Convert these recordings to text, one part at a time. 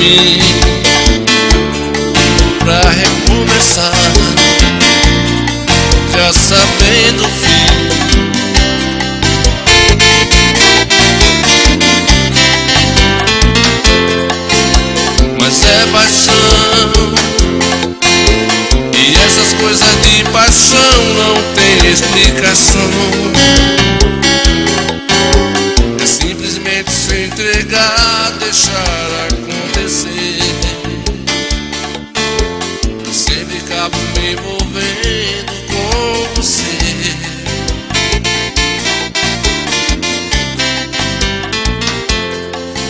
mim, pra recomeçar, já sabendo o fim. Mas é paixão, e essas coisas de paixão não tem explicação. É simplesmente se entregar, deixar acontecer. Eu sempre acabo me envolvendo com você.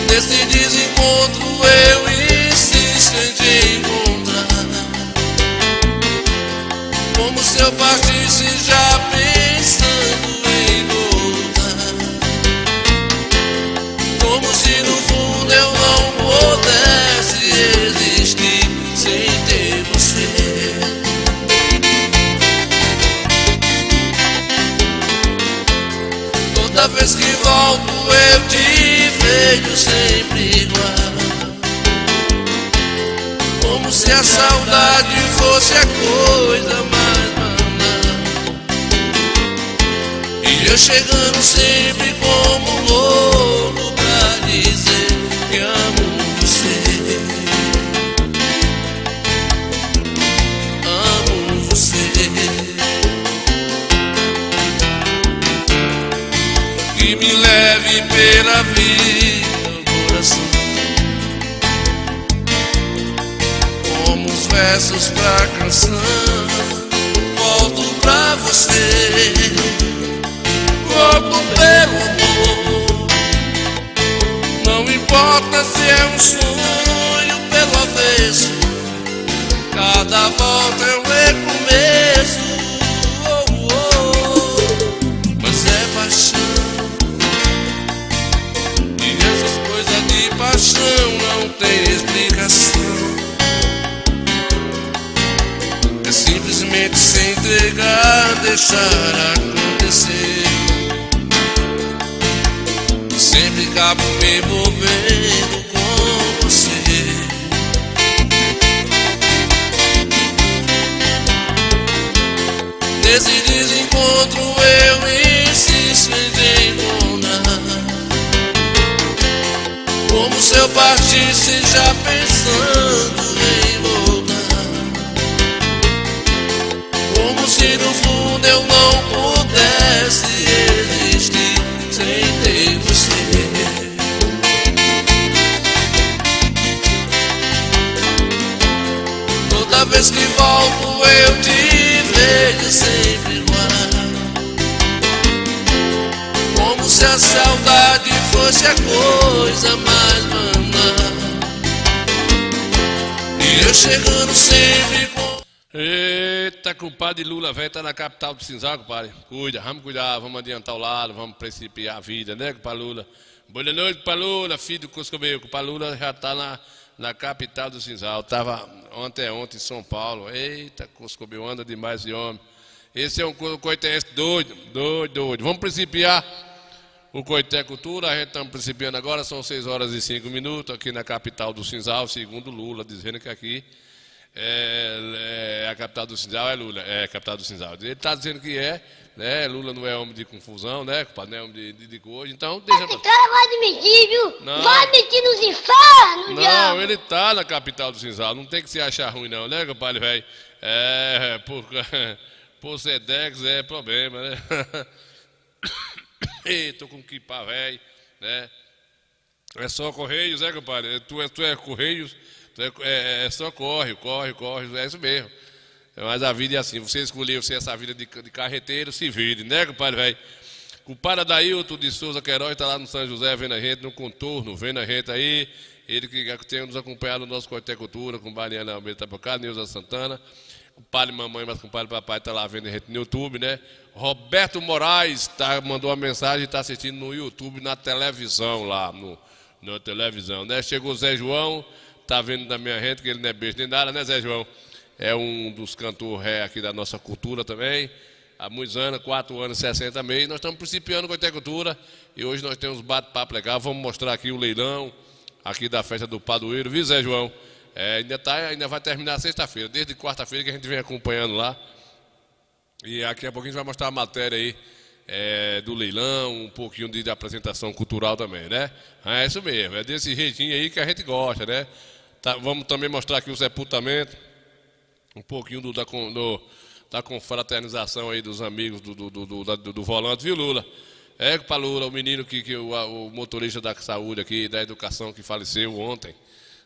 Nesse desencontro eu insisto em te encontrar, como se eu partisse já pensando em voltar, como se no fundo eu não pudesse existir sem ter você. Toda vez que volto eu te vejo sempre igual, como se a saudade fosse a coisa mais banal, e eu chegando sempre como louco pra dizer que amo você. Amo você. Que me leve pela vida, coração, como os versos pra canção. Volto pra você, volto pelo amor. Não importa se é um sonho pelo avesso, cada volta é um recomeço. Oh, oh. Mas é paixão, e essas coisas de paixão não tem explicação. É simplesmente se entregar, deixar acontecer. Sempre acabo me envolvendo com você. Nesse desencontro eu insisto em te encontrar, como se eu partisse já pensando em voltar, como se no fundo eu não pudesse existir sem ter você. Toda vez que volto eu te vejo sempre igual, como se a saudade fosse a coisa mais banal, e eu chegando sempre com... Eita, compadre Lula, velho, tá na capital do Cinzal, compadre. Cuida, vamos cuidar, vamos adiantar o lado, vamos principiar a vida, né, compadre Lula? Boa noite, compadre Lula, filho do Cuscobeu. Compadre Lula já tá na capital do Cinzal. Tava ontem em São Paulo. Eita, Cuscobeu anda demais de homem. Esse é um coitense doido. Vamos principiar o Coité Cultura. A gente estamos principiando agora, são 6 horas e 5 minutos aqui na capital do Cinzal, segundo Lula, dizendo que aqui a capital do Cinzal é Lula, é a capital do Cinzal. Ele está dizendo que né? Lula não é homem de confusão, né? Não é homem de coisa, então deixa. Esse cara vai admitir, viu? Não. Vai admitir nos infernos, Não, diabo. ele tá na capital do Cinzal, não tem que se achar ruim não, né, compadre velho? Por Sedex é problema, né? Ei, tô com que pá, velho, né? É só Correios, né, compadre? Tu é Correios, é só corre, é isso mesmo. Mas a vida é assim, você escolheu ser essa vida de carreteiro, se vire, né, compadre velho? O Paradailton de Souza Queiroz está lá no São José vendo a gente, no contorno, vendo a gente aí. Ele que tem nos acompanhado no nosso Coité Cultura, com Mariana Almeida Tapocada, Neuza Santana. O pai e mamãe, mas com o pai e papai está lá vendo a gente no YouTube, né? Roberto Moraes mandou uma mensagem e está assistindo no YouTube, na televisão lá, na televisão, né? Chegou o Zé João, está vendo da minha gente, que ele não é beijo nem nada, né, Zé João? É um dos cantores ré aqui da nossa cultura também. Há muitos anos, 4 anos, 60 meses. Nós estamos principiando com a Coité Cultura e hoje nós temos um bate-papo legal. Vamos mostrar aqui o leilão, aqui da festa do Padroeiro, viu, Zé João? Ainda vai terminar sexta-feira, desde quarta-feira que a gente vem acompanhando lá. E daqui a pouquinho a gente vai mostrar a matéria aí do leilão, um pouquinho de apresentação cultural também, né? É isso mesmo, é desse jeitinho aí que a gente gosta, né? Vamos também mostrar aqui o sepultamento, um pouquinho da confraternização aí dos amigos do volante, viu, Lula? Para Lula, o menino o motorista da saúde aqui, da educação, que faleceu ontem,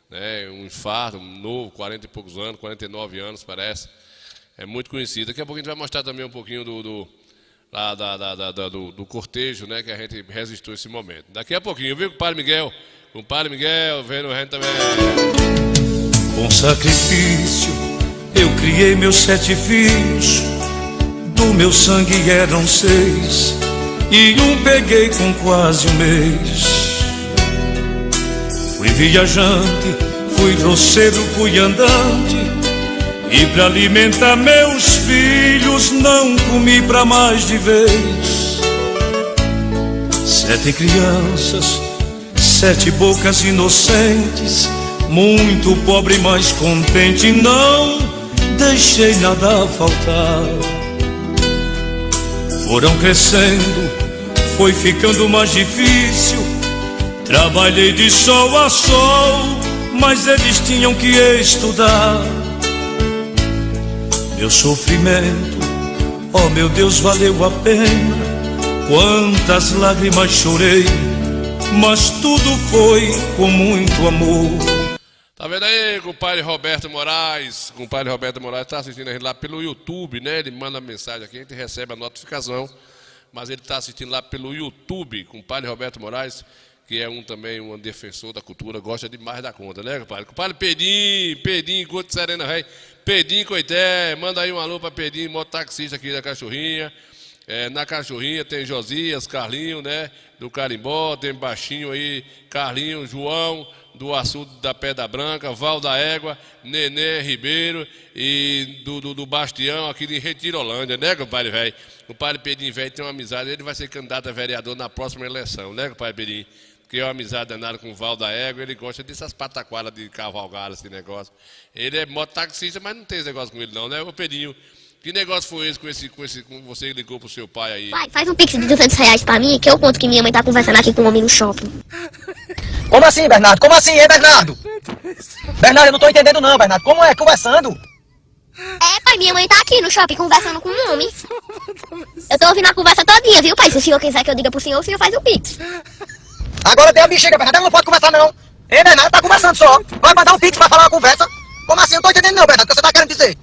né? Um infarto, novo, 40 e poucos anos, 49 anos parece, é muito conhecido. Daqui a pouco a gente vai mostrar também um pouquinho do cortejo, né, que a gente resistiu esse momento. Daqui a pouquinho, viu, compadre Miguel? Compadre Miguel, vendo a gente também. Com sacrifício eu criei meus 7 filhos, do meu sangue eram 6, e um peguei com quase um mês. Fui viajante, fui roceiro, fui andante, e pra alimentar meus filhos não comi pra mais de vez. 7 crianças, 7 bocas inocentes, muito pobre, mas contente, não deixei nada faltar. Foram crescendo, foi ficando mais difícil, trabalhei de sol a sol, mas eles tinham que estudar. Meu sofrimento, oh meu Deus, valeu a pena. Quantas lágrimas chorei, mas tudo foi com muito amor. Tá vendo aí, compadre Roberto Moraes? Compadre Roberto Moraes tá assistindo a gente lá pelo YouTube, né? Ele manda mensagem aqui, a gente recebe a notificação, mas ele tá assistindo lá pelo YouTube. Compadre Roberto Moraes, que é também um defensor da cultura, gosta demais da conta, né, compadre? Compadre Pedinho, Couto Serena Rei, Pedinho Coité, manda aí um alô para Pedinho, mototaxista aqui da Cachorrinha. Na Cachorrinha tem Josias, Carlinho, né, do Carimbó, tem Baixinho aí, Carlinho, João, do Açude da Pedra Branca, Val da Égua, Nenê Ribeiro e do Bastião aqui de Retirolândia, né, compadre velho? O compadre Pedinho velho tem uma amizade, ele vai ser candidato a vereador na próxima eleição, né, compadre Pedinho? Porque é uma amizade danada com o Val da Égua, ele gosta dessas pataquadas de cavalgar, esse negócio. Ele é mototaxista, mas não tem esse negócio com ele não, né, ô Pedinho? Que negócio foi esse com você que ligou pro seu pai aí? Pai, faz um pix de R$200 pra mim, que eu conto que minha mãe tá conversando aqui com um homem no shopping. Como assim, Bernardo? Como assim, hein, Bernardo? Bernardo, eu não tô entendendo não, Bernardo. Como é? Conversando? Pai, minha mãe tá aqui no shopping conversando com um homem. Eu tô ouvindo a conversa todinha, viu, pai? Se o senhor quiser que eu diga pro senhor, o senhor faz o pix. Agora tem a bexiga, Bernardo. Ela não pode conversar não. Hein, Bernardo? Tá conversando só. Vai mandar um pix pra falar uma conversa? Como assim? Eu não tô entendendo não, Bernardo. O que você tá querendo dizer?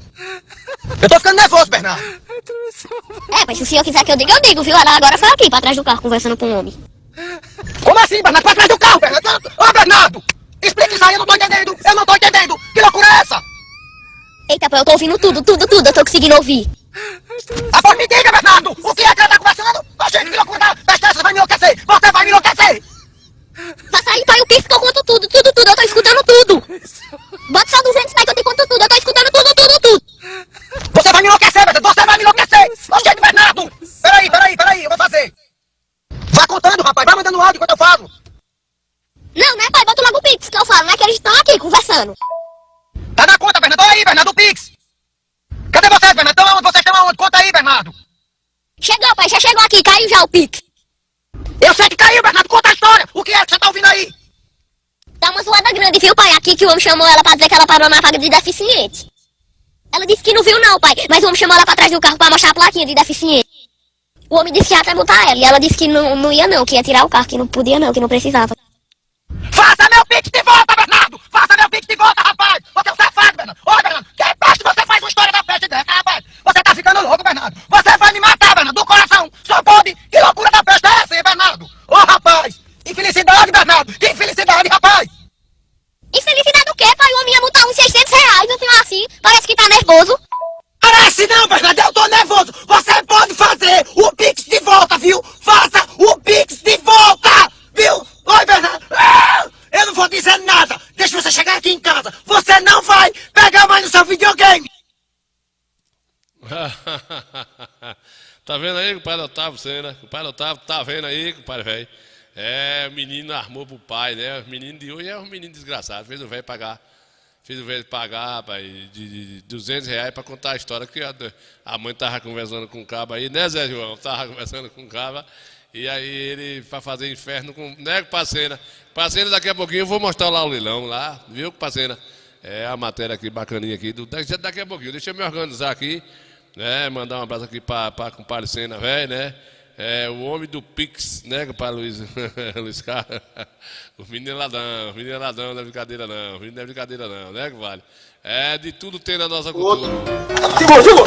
Eu tô ficando nervoso, Bernardo. Pai, se o senhor quiser que eu digo, viu? Ela agora foi aqui, pra trás do carro, conversando com um homem. Como assim, Bernardo? Pra trás do carro, Bernardo. Ô, Bernardo! Explica isso aí, eu não tô entendendo. Eu não tô entendendo. Que loucura é essa? Eita, pai, eu tô ouvindo tudo. Eu tô conseguindo ouvir. Agora me diga, Bernardo. O que é que ela tá conversando? Ô, gente, que loucura. Besta, você vai me enlouquecer. Você vai me enlouquecer. Faça aí, pai, o pix que eu conto tudo. Eu tô escutando tudo. Bota só 200, pai, que eu te conto tudo. Eu tô escutando tudo. Você vai me enlouquecer, Bernardo. Você vai me enlouquecer. Ô, gente, Bernardo. Peraí, eu vou fazer. Vai contando, rapaz. Vai mandando áudio enquanto eu falo. Não, né, pai? Bota logo o pix que eu falo, né? Que eles estão aqui conversando. Tá na conta, Bernardo. Olha aí, Bernardo, o pix. Cadê vocês, Bernardo? Estão aonde? Vocês estão aonde? Conta aí, Bernardo. Chegou, pai, já chegou aqui. Caiu já o pix. Eu sei que caiu, Bernardo. Conta a história. O que é que você tá ouvindo aí? Tá uma zoada grande, viu, pai? Aqui que o homem chamou ela pra dizer que ela parou na vaga de deficiente. Ela disse que não viu não, pai. Mas o homem chamou ela pra trás do carro pra mostrar a plaquinha de deficiente. O homem disse que ia até botar ela. E ela disse que não ia não, que ia tirar o carro, que não podia não, que não precisava. Faça meu pix de volta, Bernardo! Faça meu pix de volta, rapaz! Você é um safado, Bernardo! Ô, Bernardo, que parte você faz uma história da peste dessa, rapaz? Você tá ficando louco, Bernardo! Você vai me matar, Bernardo, do coração! Só pode! Que loucura da peste é essa, hein, Bernardo? Ô, rapaz! Infelicidade, Bernardo! Que infelicidade, rapaz! Infelicidade o quê, pai? O homem ia botar uns R$600, não tem assim. Parece que tá nervoso. Parece não, Bernardo! Eu tô nervoso! Você pode fazer o pix de volta, viu? Faça o pix de volta! Viu? Oi, Bernardo! Eu não vou dizer nada! Deixa você chegar aqui em casa! Você não vai pegar mais no seu videogame! Tá vendo aí, compadre Otávio Sena? Compadre Otávio, tá vendo aí, compadre velho? É, o menino armou pro pai, né? O menino de hoje é um menino desgraçado. Fez o velho pagar, rapaz, de R$200 para contar a história que a mãe tava conversando com o cabo aí, né, Zé João? Tava conversando com o cabo. E aí ele, para fazer inferno com, né, Pacena. Pacena, daqui a pouquinho eu vou mostrar lá o leilão lá, viu, Pacena? É a matéria aqui, bacaninha aqui, daqui a pouquinho. Deixa eu me organizar aqui, né, mandar um abraço aqui para compadre Sena, velho, né? É o homem do Pix, né, compadre Luiz, Luiz Carlos? O menino é ladrão, não é brincadeira não, o menino não é brincadeira não, né, compadre? É, de tudo tem na nossa cultura. Chegou!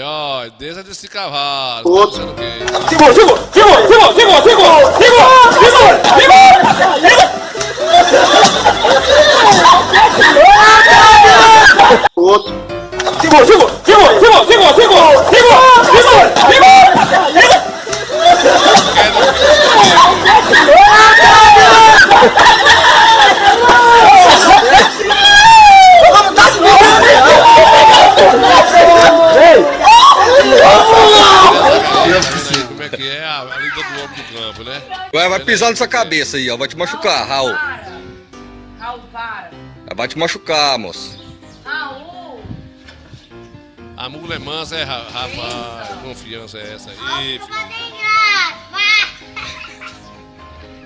Ó, deixa desse cavalo. Outro. Tá Outro. Como é que é a lida do homem do campo, né? Vai pisar nessa cabeça aí, ó. Vai te machucar, Raul. Raul, para. Vai te machucar, moço. Raul. A mula mansa é, rapaz, confiança é essa aí, filho.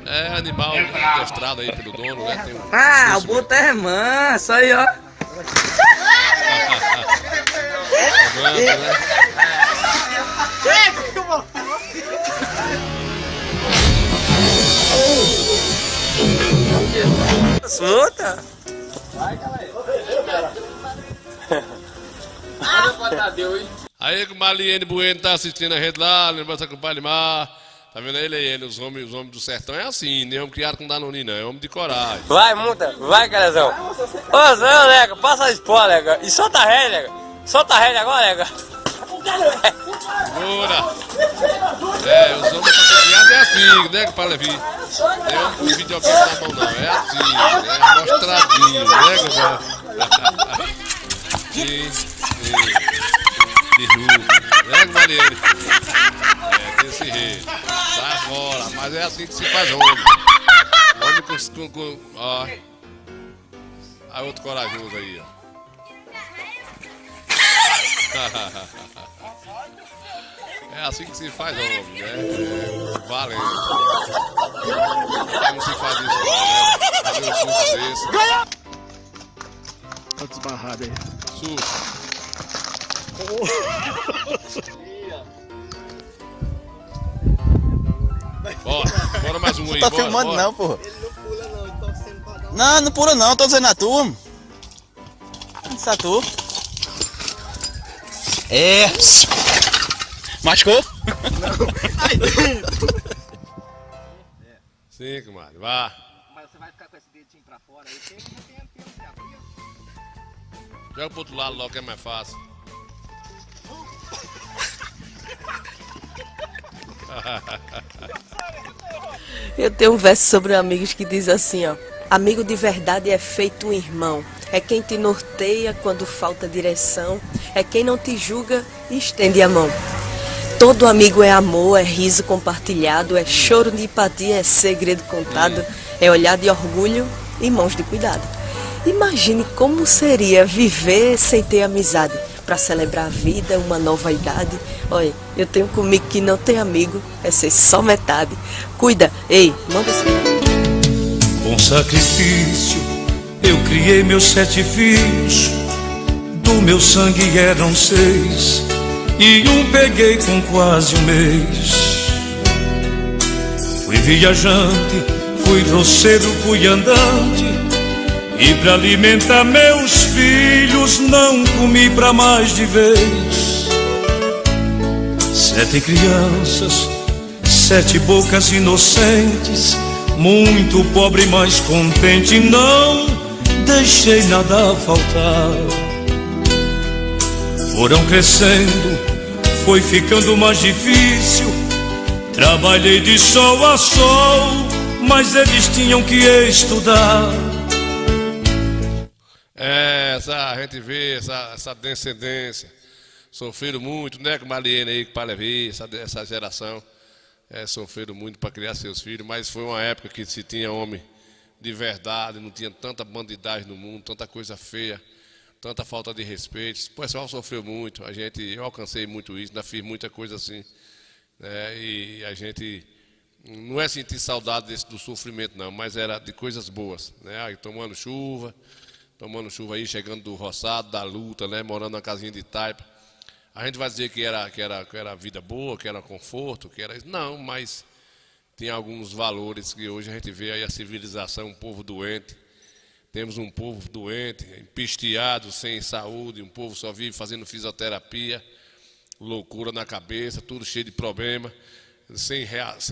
É animal adestrado aí pelo dono, né? Tem O boto é manso, aí, ó. mansa, né? Solta. Aí que o Maliene Bueno tá assistindo a rede lá, lembrança com o Palimar. Tá vendo ele aí? Os homens do sertão é assim, nem homem criado com Danone, não. É homem de coragem. Vai, muda. Vai, Carezão. Ô, Zé, Lega, passa a espó, Lega. E solta a ré, Lega. Solta a ré agora, Lega. Bora! É, os homens que são criados é assim, né, para Levi? Tem homem com videogame na mão, não. É assim, é mostradinho, né, compadre? De rua, né, Mariane? É, desse jeito. Sai fora, mas é assim que se faz homem. Homem com ó. Aí outro corajoso aí, ó. É assim que se faz homem, né? É, valendo. Não se faz isso, né? Fazer um susto desse. Tá desbarrado aí. Susto. Bora mais um aí. Tá bora, filmando bora. não, porra. Não, não pula não, tô dizendo a tua. Isso é tu. É. Machucou? Sim, comadre, vá. Mas você vai ficar com esse dedinho pra fora aí, tem Joga pro outro lado logo que é mais fácil. Eu tenho um verso sobre amigos que diz assim, ó. Amigo de verdade é feito um irmão. É quem te norteia quando falta direção. É quem não te julga e estende a mão. Todo amigo é amor, é riso compartilhado, é choro de empatia, é segredo contado, é olhar de orgulho e mãos de cuidado. Imagine como seria viver sem ter amizade, para celebrar a vida, uma nova idade. Olha, eu tenho comigo que não tem amigo, é ser só metade. Cuida, ei, manda esse... Com sacrifício eu criei meus 7 filhos, do meu sangue eram 6, e um peguei com quase um mês. Fui viajante, fui roceiro, fui andante, e pra alimentar meus filhos não comi pra mais de vez. 7 crianças, 7 bocas inocentes, muito pobre, mas contente, não deixei nada faltar. Foram crescendo, foi ficando mais difícil, trabalhei de sol a sol, mas eles tinham que estudar. É, a gente vê essa descendência. Sofreram muito, né, com Mariene aí, com Palevi, essa geração. sofreram muito para criar seus filhos, mas foi uma época que se tinha homem de verdade, não tinha tanta bandidagem no mundo, tanta coisa feia, tanta falta de respeito. O pessoal sofreu muito, eu alcancei muito isso, ainda fiz muita coisa assim, né? E a gente não é sentir saudade do sofrimento não, mas era de coisas boas, né? Aí, tomando chuva aí, chegando do roçado, da luta, né? Morando na casinha de taipa. A gente vai dizer que era vida boa, que era conforto, que era isso. Não, mas tem alguns valores que hoje a gente vê aí a civilização, um povo doente. Temos um povo doente, empisteado, sem saúde, um povo só vive fazendo fisioterapia, loucura na cabeça, tudo cheio de problema, sem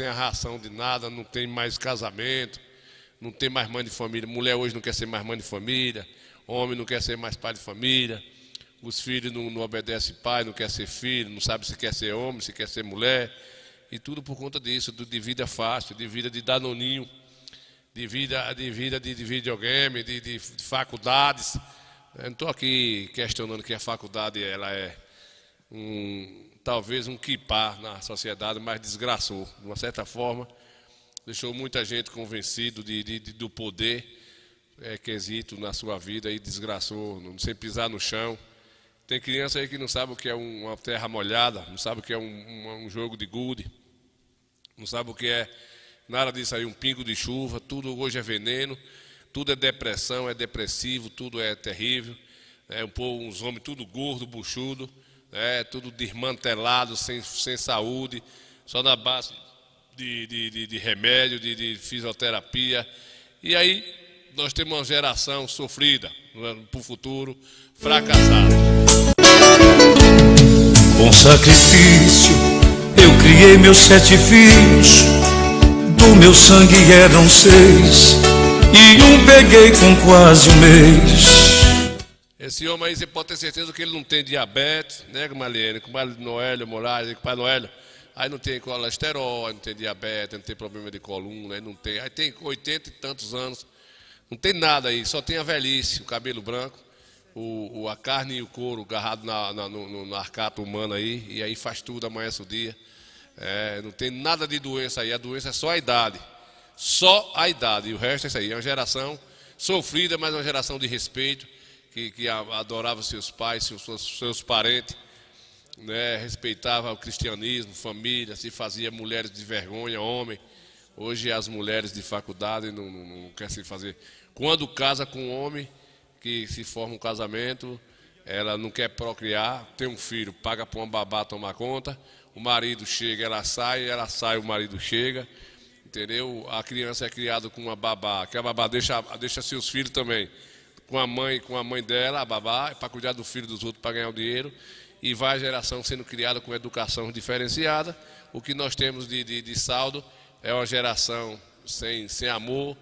a ração de nada, não tem mais casamento, não tem mais mãe de família. Mulher hoje não quer ser mais mãe de família, homem não quer ser mais pai de família, os filhos não obedecem pai, não quer ser filho, não sabe se quer ser homem, se quer ser mulher, e tudo por conta disso, de vida fácil, de vida de danoninho, de vida de videogame, de faculdades. Eu não estou aqui questionando que a faculdade ela é talvez um quipá na sociedade, mas desgraçou, de uma certa forma, deixou muita gente convencido do poder quesito na sua vida e desgraçou, sem pisar no chão. Tem criança aí que não sabe o que é uma terra molhada, não sabe o que é um jogo de gude, não sabe o que é nada disso aí, um pingo de chuva, tudo hoje é veneno, tudo é depressão, é depressivo, tudo é terrível. Uns homens tudo gordo, buchudo, tudo desmantelado, sem saúde, só na base de remédio, de fisioterapia. E aí nós temos uma geração sofrida para o futuro, fracassada. Com sacrifício eu criei meus 7 filhos, do meu sangue eram 6, e um peguei com quase um mês. Esse homem aí, você pode ter certeza que ele não tem diabetes, né, Marlene? Com o Noélio Moraes, com o pai Noélio, aí não tem colesterol, aí não tem diabetes, não tem problema de coluna, aí não tem, aí tem 80 e tantos anos, não tem nada aí, só tem a velhice, o cabelo branco, a carne e o couro agarrado no arcato humano aí, e aí faz tudo, amanhece o dia. Não tem nada de doença aí, a doença é só a idade, e o resto é isso aí, é uma geração sofrida, mas uma geração de respeito, que adorava seus pais, seus parentes, né, respeitava o cristianismo, família, se fazia mulheres de vergonha, homem. Hoje as mulheres de faculdade não querem se fazer. Quando casa com um homem que se forma um casamento, ela não quer procriar, tem um filho, paga para uma babá tomar conta, o marido chega, ela sai, o marido chega, entendeu? A criança é criada com uma babá, que a babá deixa seus filhos também com a mãe dela, a babá, para cuidar do filho dos outros, para ganhar o dinheiro, e vai a geração sendo criada com educação diferenciada. O que nós temos de saldo é uma geração sem amor,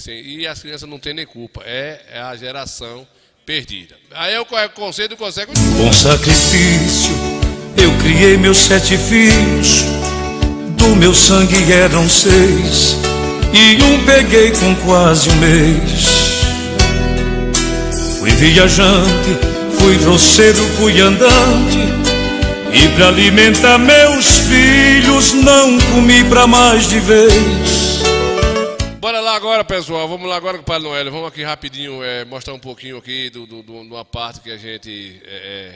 e as crianças não têm nem culpa, é a geração perdida. Aí o conselho consegue. Com sacrifício eu criei meus 7 filhos, do meu sangue eram 6, e um peguei com quase um mês. Fui viajante, fui roceiro, fui andante, e pra alimentar meus filhos não comi pra mais de vez. Bora lá agora, pessoal, vamos lá agora com o Pai Noélio. Vamos aqui rapidinho mostrar um pouquinho aqui de uma parte que a gente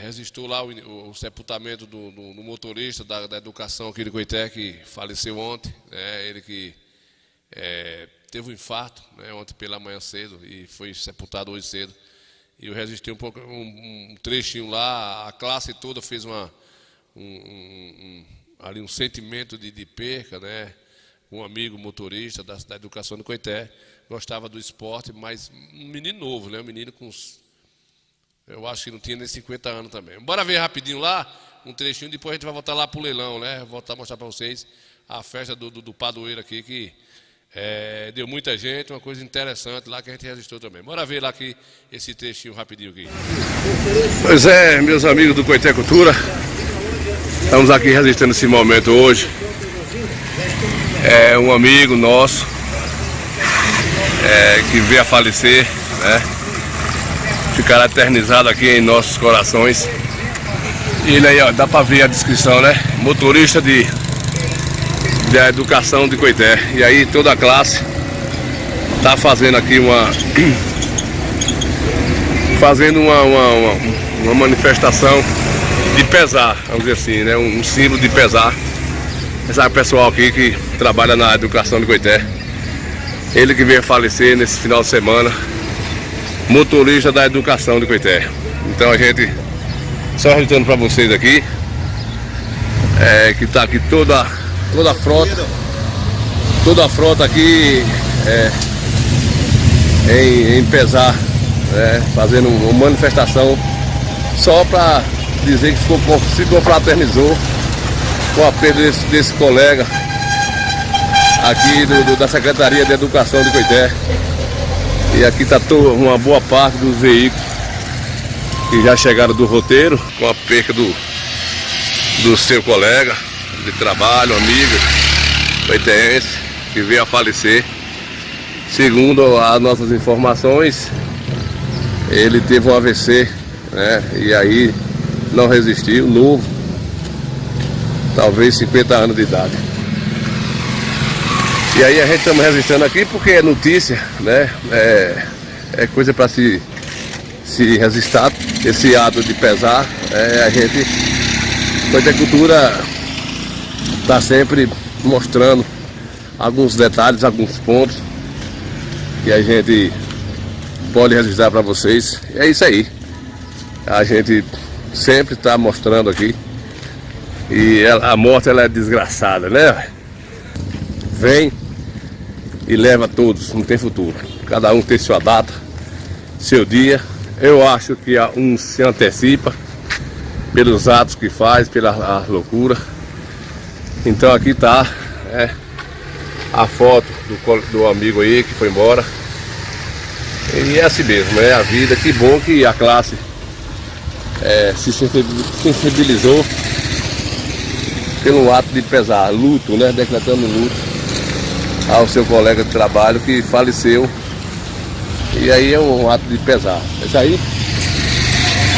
resistiu lá, o sepultamento do motorista da educação aqui de Coité, que faleceu ontem, ele que teve um infarto, né, ontem pela manhã cedo, e foi sepultado hoje cedo. E eu resisti um pouco, um trechinho lá, a classe toda fez ali um sentimento de perca, né? Um amigo motorista da educação do Coité, gostava do esporte, mas um menino novo, né? Um menino com eu acho que não tinha nem 50 anos também. Bora ver rapidinho lá, um trechinho, depois a gente vai voltar lá pro leilão, né? Voltar a mostrar para vocês a festa do padroeiro aqui, que deu muita gente, uma coisa interessante lá que a gente registrou também. Bora ver lá aqui esse trechinho rapidinho aqui. Pois é, meus amigos do Coité Cultura, estamos aqui registrando esse momento hoje. Um amigo nosso que veio a falecer, né? Ficará eternizado aqui em nossos corações. E ele aí, ó, dá pra ver a descrição, né? Motorista de da educação de Coité. E aí toda a classe está fazendo aqui uma manifestação de pesar, vamos dizer assim, né? Um símbolo de pesar. Esse pessoal aqui que trabalha na educação de Coité. Ele que veio a falecer nesse final de semana, motorista da educação de Coité. Então a gente, só registrando para vocês aqui, que está aqui toda a frota aqui em pesar, fazendo uma manifestação só para dizer que se confraternizou com a perda desse colega aqui da Secretaria de Educação de Coité. E aqui está uma boa parte dos veículos que já chegaram do roteiro com a perca do seu colega de trabalho, amigo coitense, que veio a falecer. Segundo as nossas informações, ele teve um AVC, né? E aí não resistiu, novo, talvez 50 anos de idade. E aí a gente estamos registrando aqui porque é notícia, né? É coisa para se registrar, esse ato de pesar. A gente, Coité Cultura, está sempre mostrando alguns detalhes, alguns pontos que a gente pode registrar para vocês. E é isso aí. A gente sempre está mostrando aqui. E a morte, ela é desgraçada, né? Vem e leva todos, não tem futuro. Cada um tem sua data, seu dia. Eu acho que um se antecipa pelos atos que faz, pela loucura. Então aqui está a foto do amigo aí que foi embora. E é assim mesmo, é a vida. Que bom que a classe se sensibilizou pelo ato de pesar, luto, né? Decretando luto ao seu colega de trabalho que faleceu. E aí é um ato de pesar. É isso aí.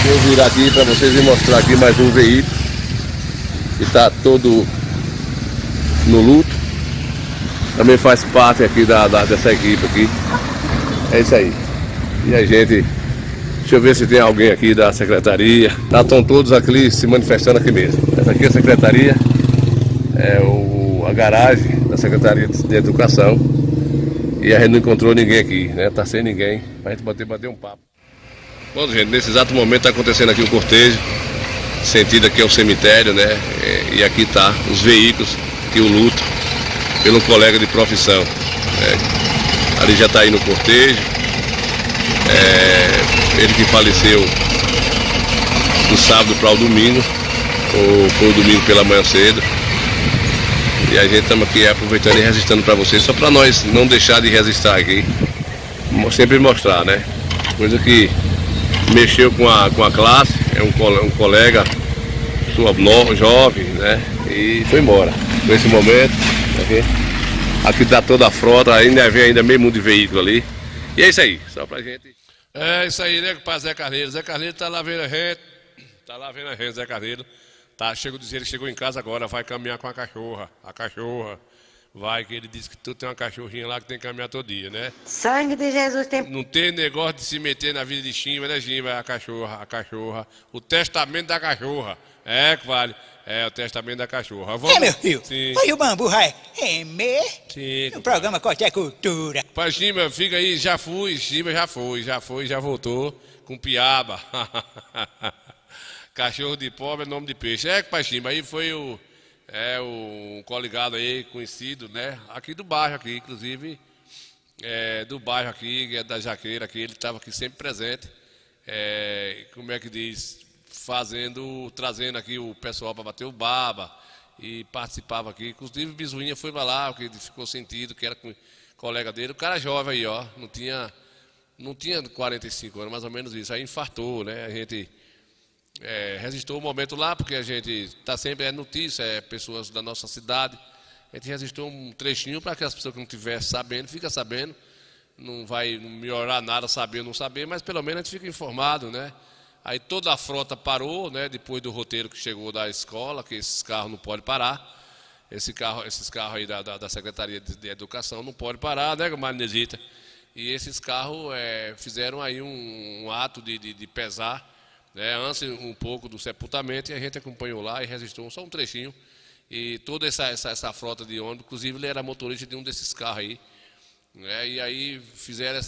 Eu vou virar aqui para vocês e mostrar aqui mais um veículo que está todo no luto. Também faz parte aqui dessa equipe aqui. É isso aí. E a gente, deixa eu ver se tem alguém aqui da secretaria. Estão todos aqui se manifestando aqui mesmo. Essa aqui é a secretaria, a garagem da Secretaria de Educação. E a gente não encontrou ninguém aqui, né? Tá sem ninguém, pra gente bater um papo. Bom, gente, nesse exato momento está acontecendo aqui o cortejo, sentido aqui ao cemitério, né? E aqui tá os veículos que o luto pelo colega de profissão. Ali já está indo o cortejo. Ele que faleceu do sábado para o domingo, ou foi o domingo pela manhã cedo. E a gente estamos aqui aproveitando e registrando para vocês, só para nós não deixar de registrar aqui, sempre mostrar, né? Coisa que mexeu com a classe, um colega jovem, né? E foi embora. Nesse momento, aqui está toda a frota, ainda vem meio mundo de veículo ali. E é isso aí, só pra gente. É isso aí, né, para Zé Carneiro. Zé Carneiro tá lá vendo a gente, Zé Carneiro. Tá, ele chegou em casa agora, vai caminhar com a cachorra. A cachorra vai, que ele disse que tu tem uma cachorrinha lá que tem que caminhar todo dia, né? Sangue de Jesus tem... Não tem negócio de se meter na vida de Chimba, né, Chimba? É a cachorra. O testamento da cachorra. Que vale. É o testamento da cachorra. Vamos... meu filho? Sim. Foi o bambu, vai. Sim. No programa Coité Cultura. Pai Chimba, fica aí, já voltou com piaba. Cachorro de pobre é nome de peixe. Pai Chimba, aí foi o coligado aí, conhecido, né? Aqui do bairro, aqui, inclusive, do bairro aqui, que é da Jaqueira, aqui, ele estava aqui sempre presente. Como é que diz? Trazendo aqui o pessoal para bater o baba e participava aqui. Inclusive, o Bizuinha foi para lá, porque ele ficou sentido, que era colega dele. O cara jovem aí, ó, não tinha 45 anos, mais ou menos isso. Aí infartou, né? A gente registrou o momento lá, porque a gente está sempre, notícia, pessoas da nossa cidade. A gente registrou um trechinho para que as pessoas que não estiverem sabendo, fiquem sabendo. Não vai melhorar nada saber ou não saber, mas pelo menos a gente fica informado, né? Aí toda a frota parou, né? Depois do roteiro que chegou da escola, que esses carros não podem parar. esses carros aí da Secretaria de Educação não pode parar, né, Magnezita? E esses carros fizeram aí um ato de pesar, né, antes um pouco do sepultamento, e a gente acompanhou lá e registrou só um trechinho. E toda essa frota de ônibus, inclusive ele era motorista de um desses carros aí, né, e aí fizeram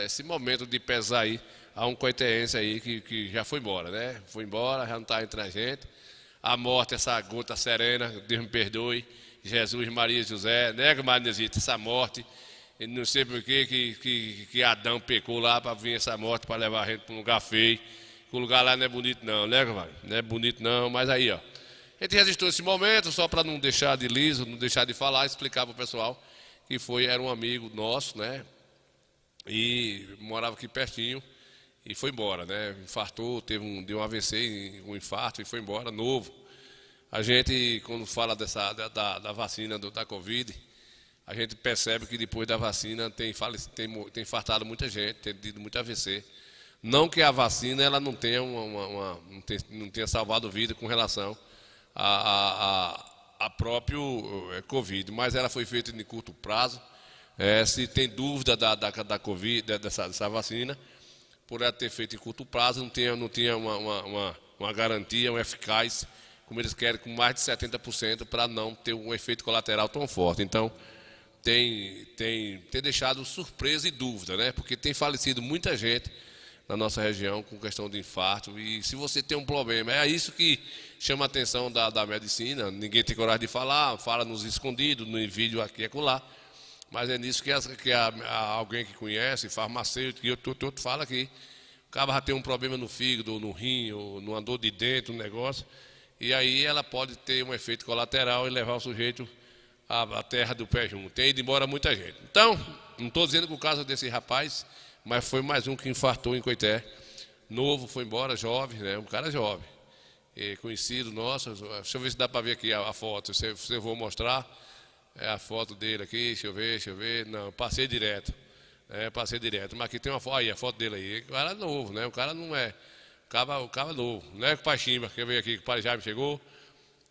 esse momento de pesar aí a um coitense aí que já foi embora, né? Foi embora, já não está entre a gente. A morte, essa gota serena, Deus me perdoe, Jesus, Maria e José, né, Magnezita, essa morte. Eu não sei por que Adão pecou lá para vir essa morte, para levar a gente para um lugar feio. O lugar lá não é bonito não, né, Cavalho? Não é bonito não, mas aí, ó. A gente registrou esse momento só para não deixar de liso, não deixar de falar, explicar para o pessoal que era um amigo nosso, né? E morava aqui pertinho e foi embora, né? Infartou, deu um AVC, um infarto e foi embora, novo. A gente, quando fala da vacina da Covid, a gente percebe que depois da vacina tem infartado muita gente, tem tido muito AVC. Não que a vacina ela não tenha, não tenha salvado vida com relação a próprio Covid, mas ela foi feita em curto prazo. Se tem dúvida da Covid, dessa vacina, por ela ter feito em curto prazo, não tinha uma garantia, uma eficácia, como eles querem, com mais de 70%, para não ter um efeito colateral tão forte. Então, tem deixado surpresa e dúvida, né? Porque tem falecido muita gente na nossa região com questão de infarto, e se você tem um problema, é isso que chama a atenção da medicina. Ninguém tem coragem de falar, fala nos escondidos, no vídeo aqui e acolá, mas é nisso que alguém que conhece, farmacêutico, e outro fala que o cara já tem um problema no fígado, ou no rim, ou numa dor de dentro, um negócio, e aí ela pode ter um efeito colateral e levar o sujeito à terra do pé junto. Tem ido embora muita gente. Então, não estou dizendo que o caso desse rapaz, mas foi mais um que infartou em Coité, novo, foi embora, jovem, né? Um cara jovem, conhecido nosso. Deixa eu ver se dá para ver aqui a foto, se eu vou mostrar a foto dele aqui, deixa eu ver, não, passei direto, mas aqui tem uma foto, aí a foto dele aí, o cara é novo, né? O cara não é, o cara novo, não é que o Pai Chimba, que veio aqui, que o Pai Jaime chegou,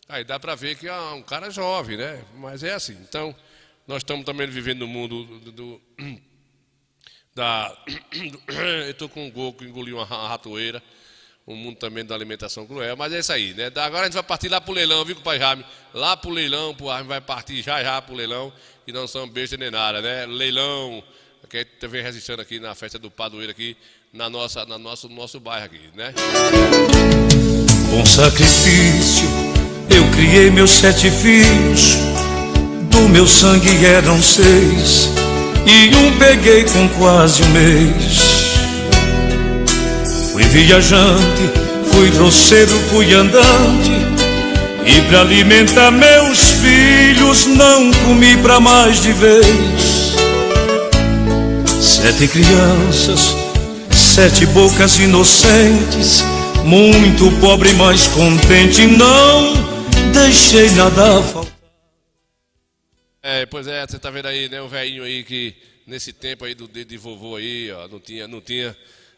aí dá para ver que é um cara jovem, né? Mas é assim. Então, nós estamos também vivendo no mundo eu estou com um gol que engoliu uma ratoeira, um mundo também da alimentação cruel, mas é isso aí, né? Agora a gente vai partir lá pro leilão, viu, Pai Jaime? Lá pro leilão, a gente vai partir já pro leilão, e não são besta nem nada, né? Leilão, que a gente vem registrando aqui na festa do Padroeiro aqui, no nosso bairro aqui, né? Com sacrifício eu criei meus 7 filhos, do meu sangue eram 6, e um peguei com quase um mês. Fui viajante, fui roceiro, fui andante, e pra alimentar meus filhos não comi pra mais de vez. 7 crianças, 7 bocas inocentes, muito pobre, mas contente, não deixei nada faltar. Pois é, você tá vendo aí, né, o velhinho aí que nesse tempo aí do dedo de vovô aí, ó, não tinha,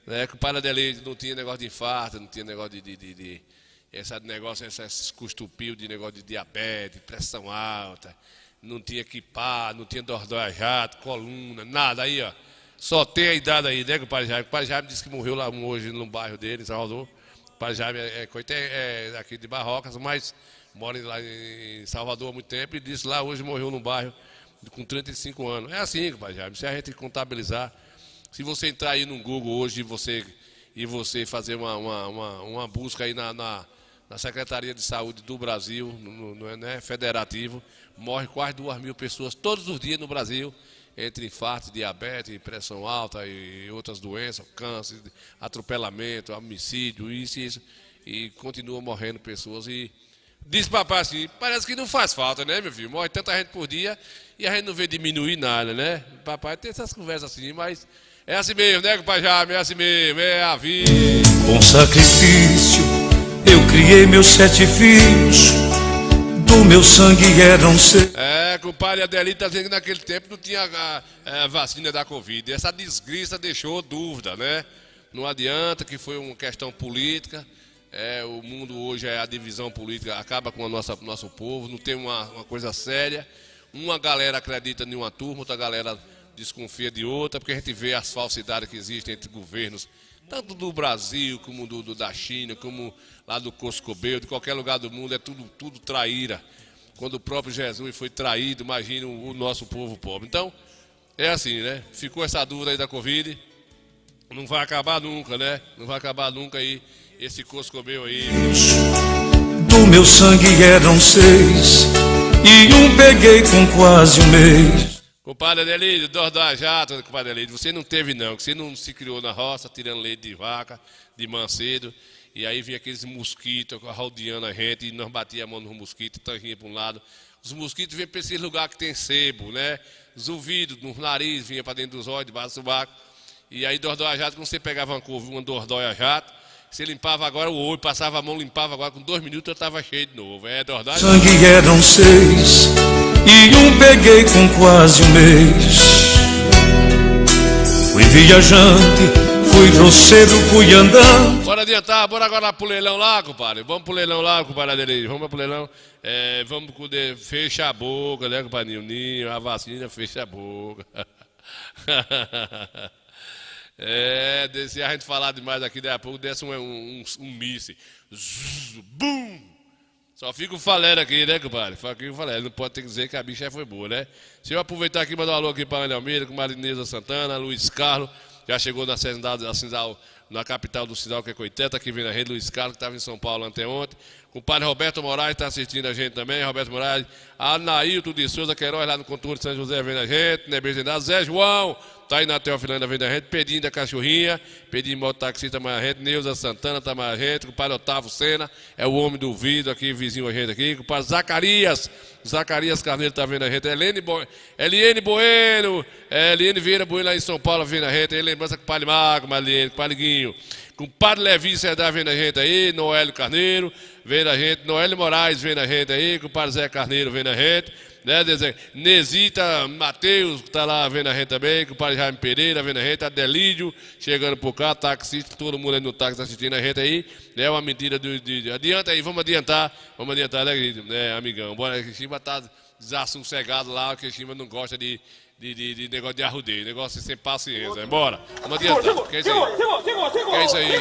né, que o pai dele não tinha negócio de infarto, não tinha negócio esses custupio de negócio de diabetes, pressão alta, não tinha equipar, não tinha dordói a jato, coluna, nada aí, ó. Só tem a idade aí, né, que o Pai Jaime. O Pai Jaime disse que morreu lá hoje no bairro dele, em Salvador. O Pai Jaime é daqui de Barrocas, mas mora lá em Salvador há muito tempo, e disse lá hoje morreu num bairro com 35 anos. É assim, Pai Jaime, se a gente contabilizar, se você entrar aí no Google hoje e você fazer uma busca aí na Secretaria de Saúde do Brasil, né, federativo, morre quase 2.000 pessoas todos os dias no Brasil, entre infarto, diabetes, pressão alta e outras doenças, câncer, atropelamento, homicídio, isso, e continua morrendo pessoas. E diz papai assim, parece que não faz falta, né, meu filho? Morre tanta gente por dia e a gente não vê diminuir nada, né? Papai tem essas conversas assim, mas é assim mesmo, né, Pai Jaime? É assim mesmo, é a vida. Com sacrifício eu criei meus 7 filhos, do meu sangue eram 6. Compadre Adelito está dizendo que naquele tempo não tinha a vacina da Covid. Essa desgraça deixou dúvida, né? Não adianta, que foi uma questão política. O mundo hoje é a divisão política, acaba com o nosso povo, não tem uma coisa séria. Uma galera acredita em uma turma, outra galera desconfia de outra, porque a gente vê as falsidades que existem entre governos, tanto do Brasil, como da China, como lá do Coscobel, de qualquer lugar do mundo, é tudo traíra. Quando o próprio Jesus foi traído, imagina o nosso povo pobre. Então, é assim, né? Ficou essa dúvida aí da Covid, não vai acabar nunca, né? Não vai acabar nunca aí, esse Coscobel aí. Do meu sangue eram 6, e um peguei com quase um mês. Compadre Adelídio, Dordói Jato, compadre Adelídio, você não teve não, você não se criou na roça, tirando leite de vaca, de mancedo, e aí vinha aqueles mosquitos rodeando a gente, e nós batíamos a mão nos mosquitos, tanginha para um lado. Os mosquitos vinham para esse lugar que tem sebo, né? Os ouvidos, no nariz, vinha para dentro dos olhos, debaixo do sovaco. E aí Dordói Jato, quando você pegava uma Dordói Jato, você limpava agora o olho, passava a mão, limpava agora, com 2 minutos eu estava cheio de novo. Dordói Jato. Sangue eram 6, e um peguei com quase um mês. Fui viajante, fui roceiro, fui andando. Bora adiantar, bora agora pro leilão lá, compadre. Vamos pro leilão lá, compadre Adelídio. Vamos pro leilão. Vamos poder fechar a boca, né, compadre Ninho? A vacina fecha a boca. Se a gente falar demais aqui, daqui a pouco desce um míssil. Bum! Só fica o falero aqui, né, compadre? Fica o falero. Não pode ter que dizer que a bicha foi boa, né? Se eu aproveitar aqui e mandar um alô aqui para a Ana Almeida, com Marinesa Santana, Luiz Carlos, já chegou na capital do Cidal, que é Coité, tá aqui vendo a rede, Luiz Carlos, que estava em São Paulo anteontem. O padre Roberto Moraes está assistindo a gente também, Roberto Moraes. Anailton de Souza Queiroz, lá no Contorno de São José, vendo a gente. Zé João, tá aí na Teofilândia vendo a gente. Pedinho da Cachorrinha, Pedinho mototaxista mais a gente. Neuza Santana tá mais a gente. O padre Otávio Sena, é o homem do vidro aqui, vizinho a gente aqui. O padre Zacarias Carneiro tá vendo a gente. Eliane Bueno, Eliane Vieira Bueno lá em São Paulo vendo a gente. Aí lembrança com o padre Mago, Mariene, com o padre Guinho. Com o padre Levi Cedar vendo a gente aí. Noélio Carneiro vendo a gente. Noélio Moraes vendo a gente aí. Com o padre Zé Carneiro vendo a gente. Né, Nesita Matheus, que está lá vendo a gente também, com o padre Jaime Pereira vendo a gente, Adelídio chegando por cá, taxista, todo mundo aí no táxi assistindo a gente aí, é uma mentira adianta aí, vamos adiantar, né, amigão, bora, que Chima tá desassossegado lá, que Chima não gosta de negócio de arrudeio, negócio sem paciência, bora, vamos adiantar, que é isso aí? Que é isso aí?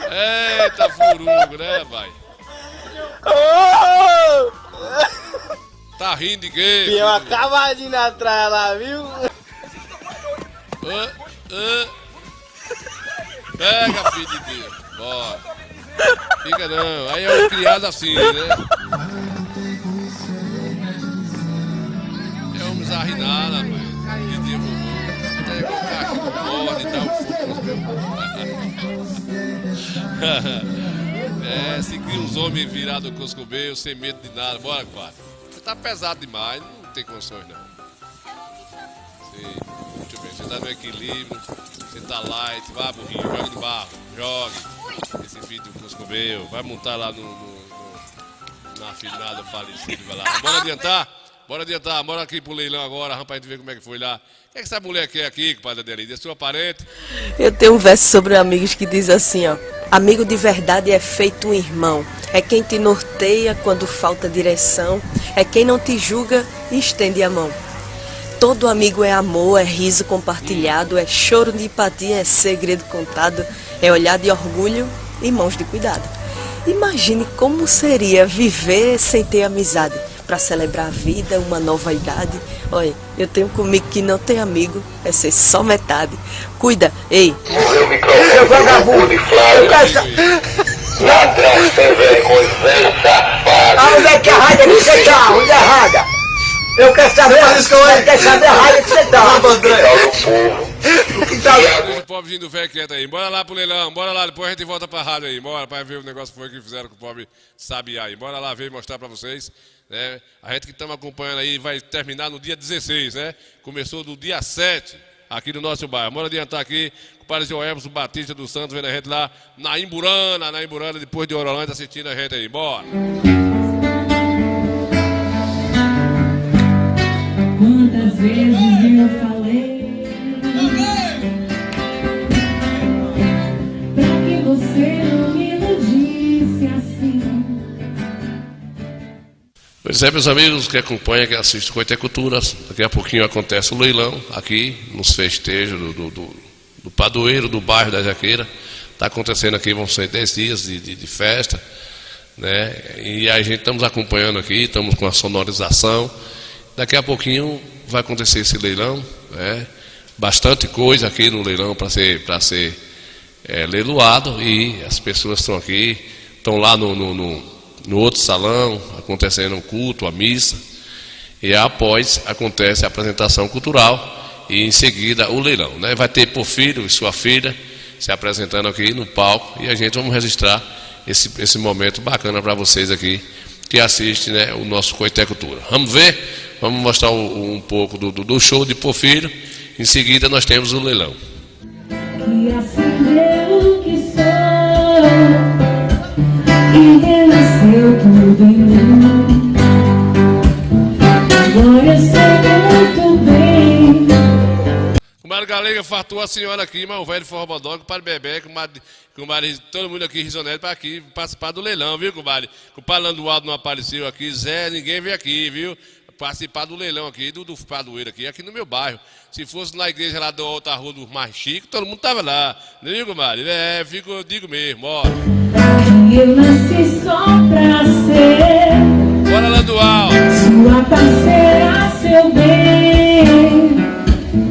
Eita furugo, né, vai? Tá rindo de quê? Tem uma cavadinha atrás lá, viu? Pega, filho de Deus. Bora. Fica não. Aí é um criado assim, né? É um zarrinado, rapaz. Que dia, vovô. Tá igual o cachorro morre e dá um fogo. Se cria uns homens virados com os cobeiros, sem medo de nada. Bora, compadre. Você tá pesado demais, não tem condições não. Sim, muito bem. Você tá no equilíbrio, você tá light, vai burrinho, jogue de barro, jogue. Esse vídeo com os cobeiros, vai montar lá na afinada falecida, vai lá. Bora adiantar, bora aqui pro leilão agora, rapaz, pra gente ver como é que foi lá. O que é que essa mulher quer aqui, compadre Adelídio? É sua parente? Eu tenho um verso sobre amigos que diz assim, ó. Amigo de verdade é feito um irmão. É quem te norteia quando falta direção. É quem não te julga e estende a mão. Todo amigo é amor, é riso compartilhado, é choro de empatia, é segredo contado, é olhar de orgulho e mãos de cuidado. Imagine como seria viver sem ter amizade. Para celebrar a vida, uma nova idade. Olha, eu tenho comigo que não tem amigo, é ser só metade. Cuida, ei. Morreu o microfone, vagabundo de Flávio. Ladrão sem vergonha, velho safado. Onde é que a rádio que você tá? Onde é a rádio? Eu quero saber, eu quero saber a rádio que você tá. Deixa o pobrezinho do velho quieto aí. Bora lá pro leilão, bora lá, depois a gente volta pra rádio aí. Bora pra ver o negócio que foi que fizeram com o pobre Sabiá aí. Bora lá ver e mostrar pra vocês. Né? A gente que estamos acompanhando aí vai terminar no dia 16, né? Começou do dia 7 aqui no nosso bairro. Bora adiantar aqui com o padre Joelson Batista dos Santos, vendo a gente lá na Imburana, depois de Orolândia, assistindo a gente aí. Bora! Quantas vezes eu falei Pois é, meus amigos que acompanham, que assistem Coité Cultura, daqui a pouquinho acontece o leilão aqui nos festejos do padroeiro do bairro da Jaqueira. Está acontecendo aqui, vão ser 10 dias de festa, né? E a gente estamos acompanhando aqui, estamos com a sonorização. Daqui a pouquinho vai acontecer esse leilão, né? Bastante coisa aqui no leilão para ser leiloado, e as pessoas estão aqui, estão lá no outro salão, acontecendo o culto, a missa, e após acontece a apresentação cultural e em seguida o leilão, né? Vai ter Porfírio e sua filha se apresentando aqui no palco, e a gente vamos registrar esse momento bacana para vocês aqui que assistem, né, o nosso Coité Cultura. Vamos ver, vamos mostrar um pouco do show de Porfírio, em seguida nós temos o leilão. Que acendeu o que sou e renasceu tudo em mim. Agora eu sei muito bem. Comadre Galega fartou a senhora aqui, mas o velho Forrobodó, compadre Bebé, comadre, todo mundo aqui, Risonete, para aqui participar do leilão, viu, compadre? O compadre Landualdo não apareceu aqui, Zé, ninguém veio aqui, viu? Participar do leilão aqui, do padroeiro aqui no meu bairro. Se fosse na igreja lá da outra rua do mais chique, todo mundo tava lá, não viu, compadre? Eu digo mesmo, ó. Eu nasci só pra ser Bora, Landualdo. sua parceira, seu bem,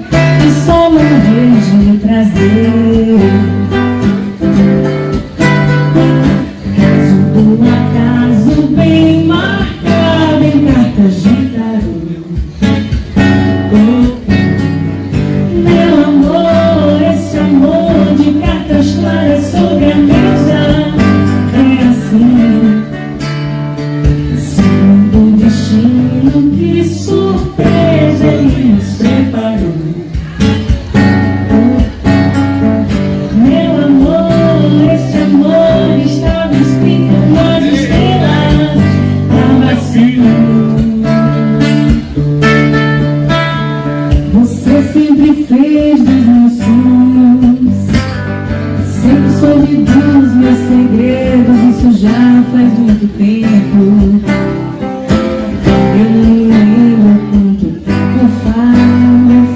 e só morrer de prazer. Caso do acaso bem marcado em cartas de tarô. Meu amor, esse amor de cartas claras sobre a mesa é assim. Segundo o destino, que surpresa ele nos preparou. Meu amor, esse amor estava escrito nas estrelas, estava assim. Você sempre fez dos meus sonhos, sempre soube dos meus segredos, isso já faz muito tempo. Eu nem lembro quanto tempo faz.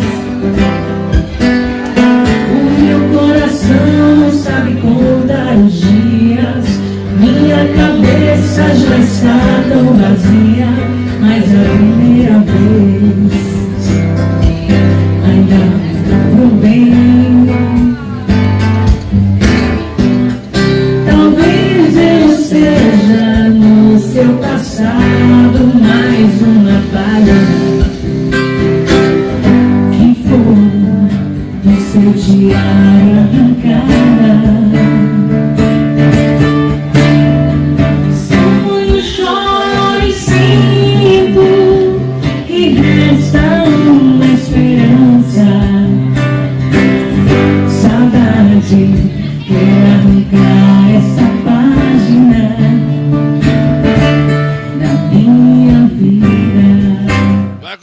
O meu coração não sabe contar os dias, minha cabeça já está tão vazia, mas é a primeira vez ainda lembro bem. Talvez eu seja no seu passado mais uma palha que for do seu diário arrancada. Sonho, choro e sinto que resta uma esperança. Saudade quer arrancar essa página da minha vida. Vai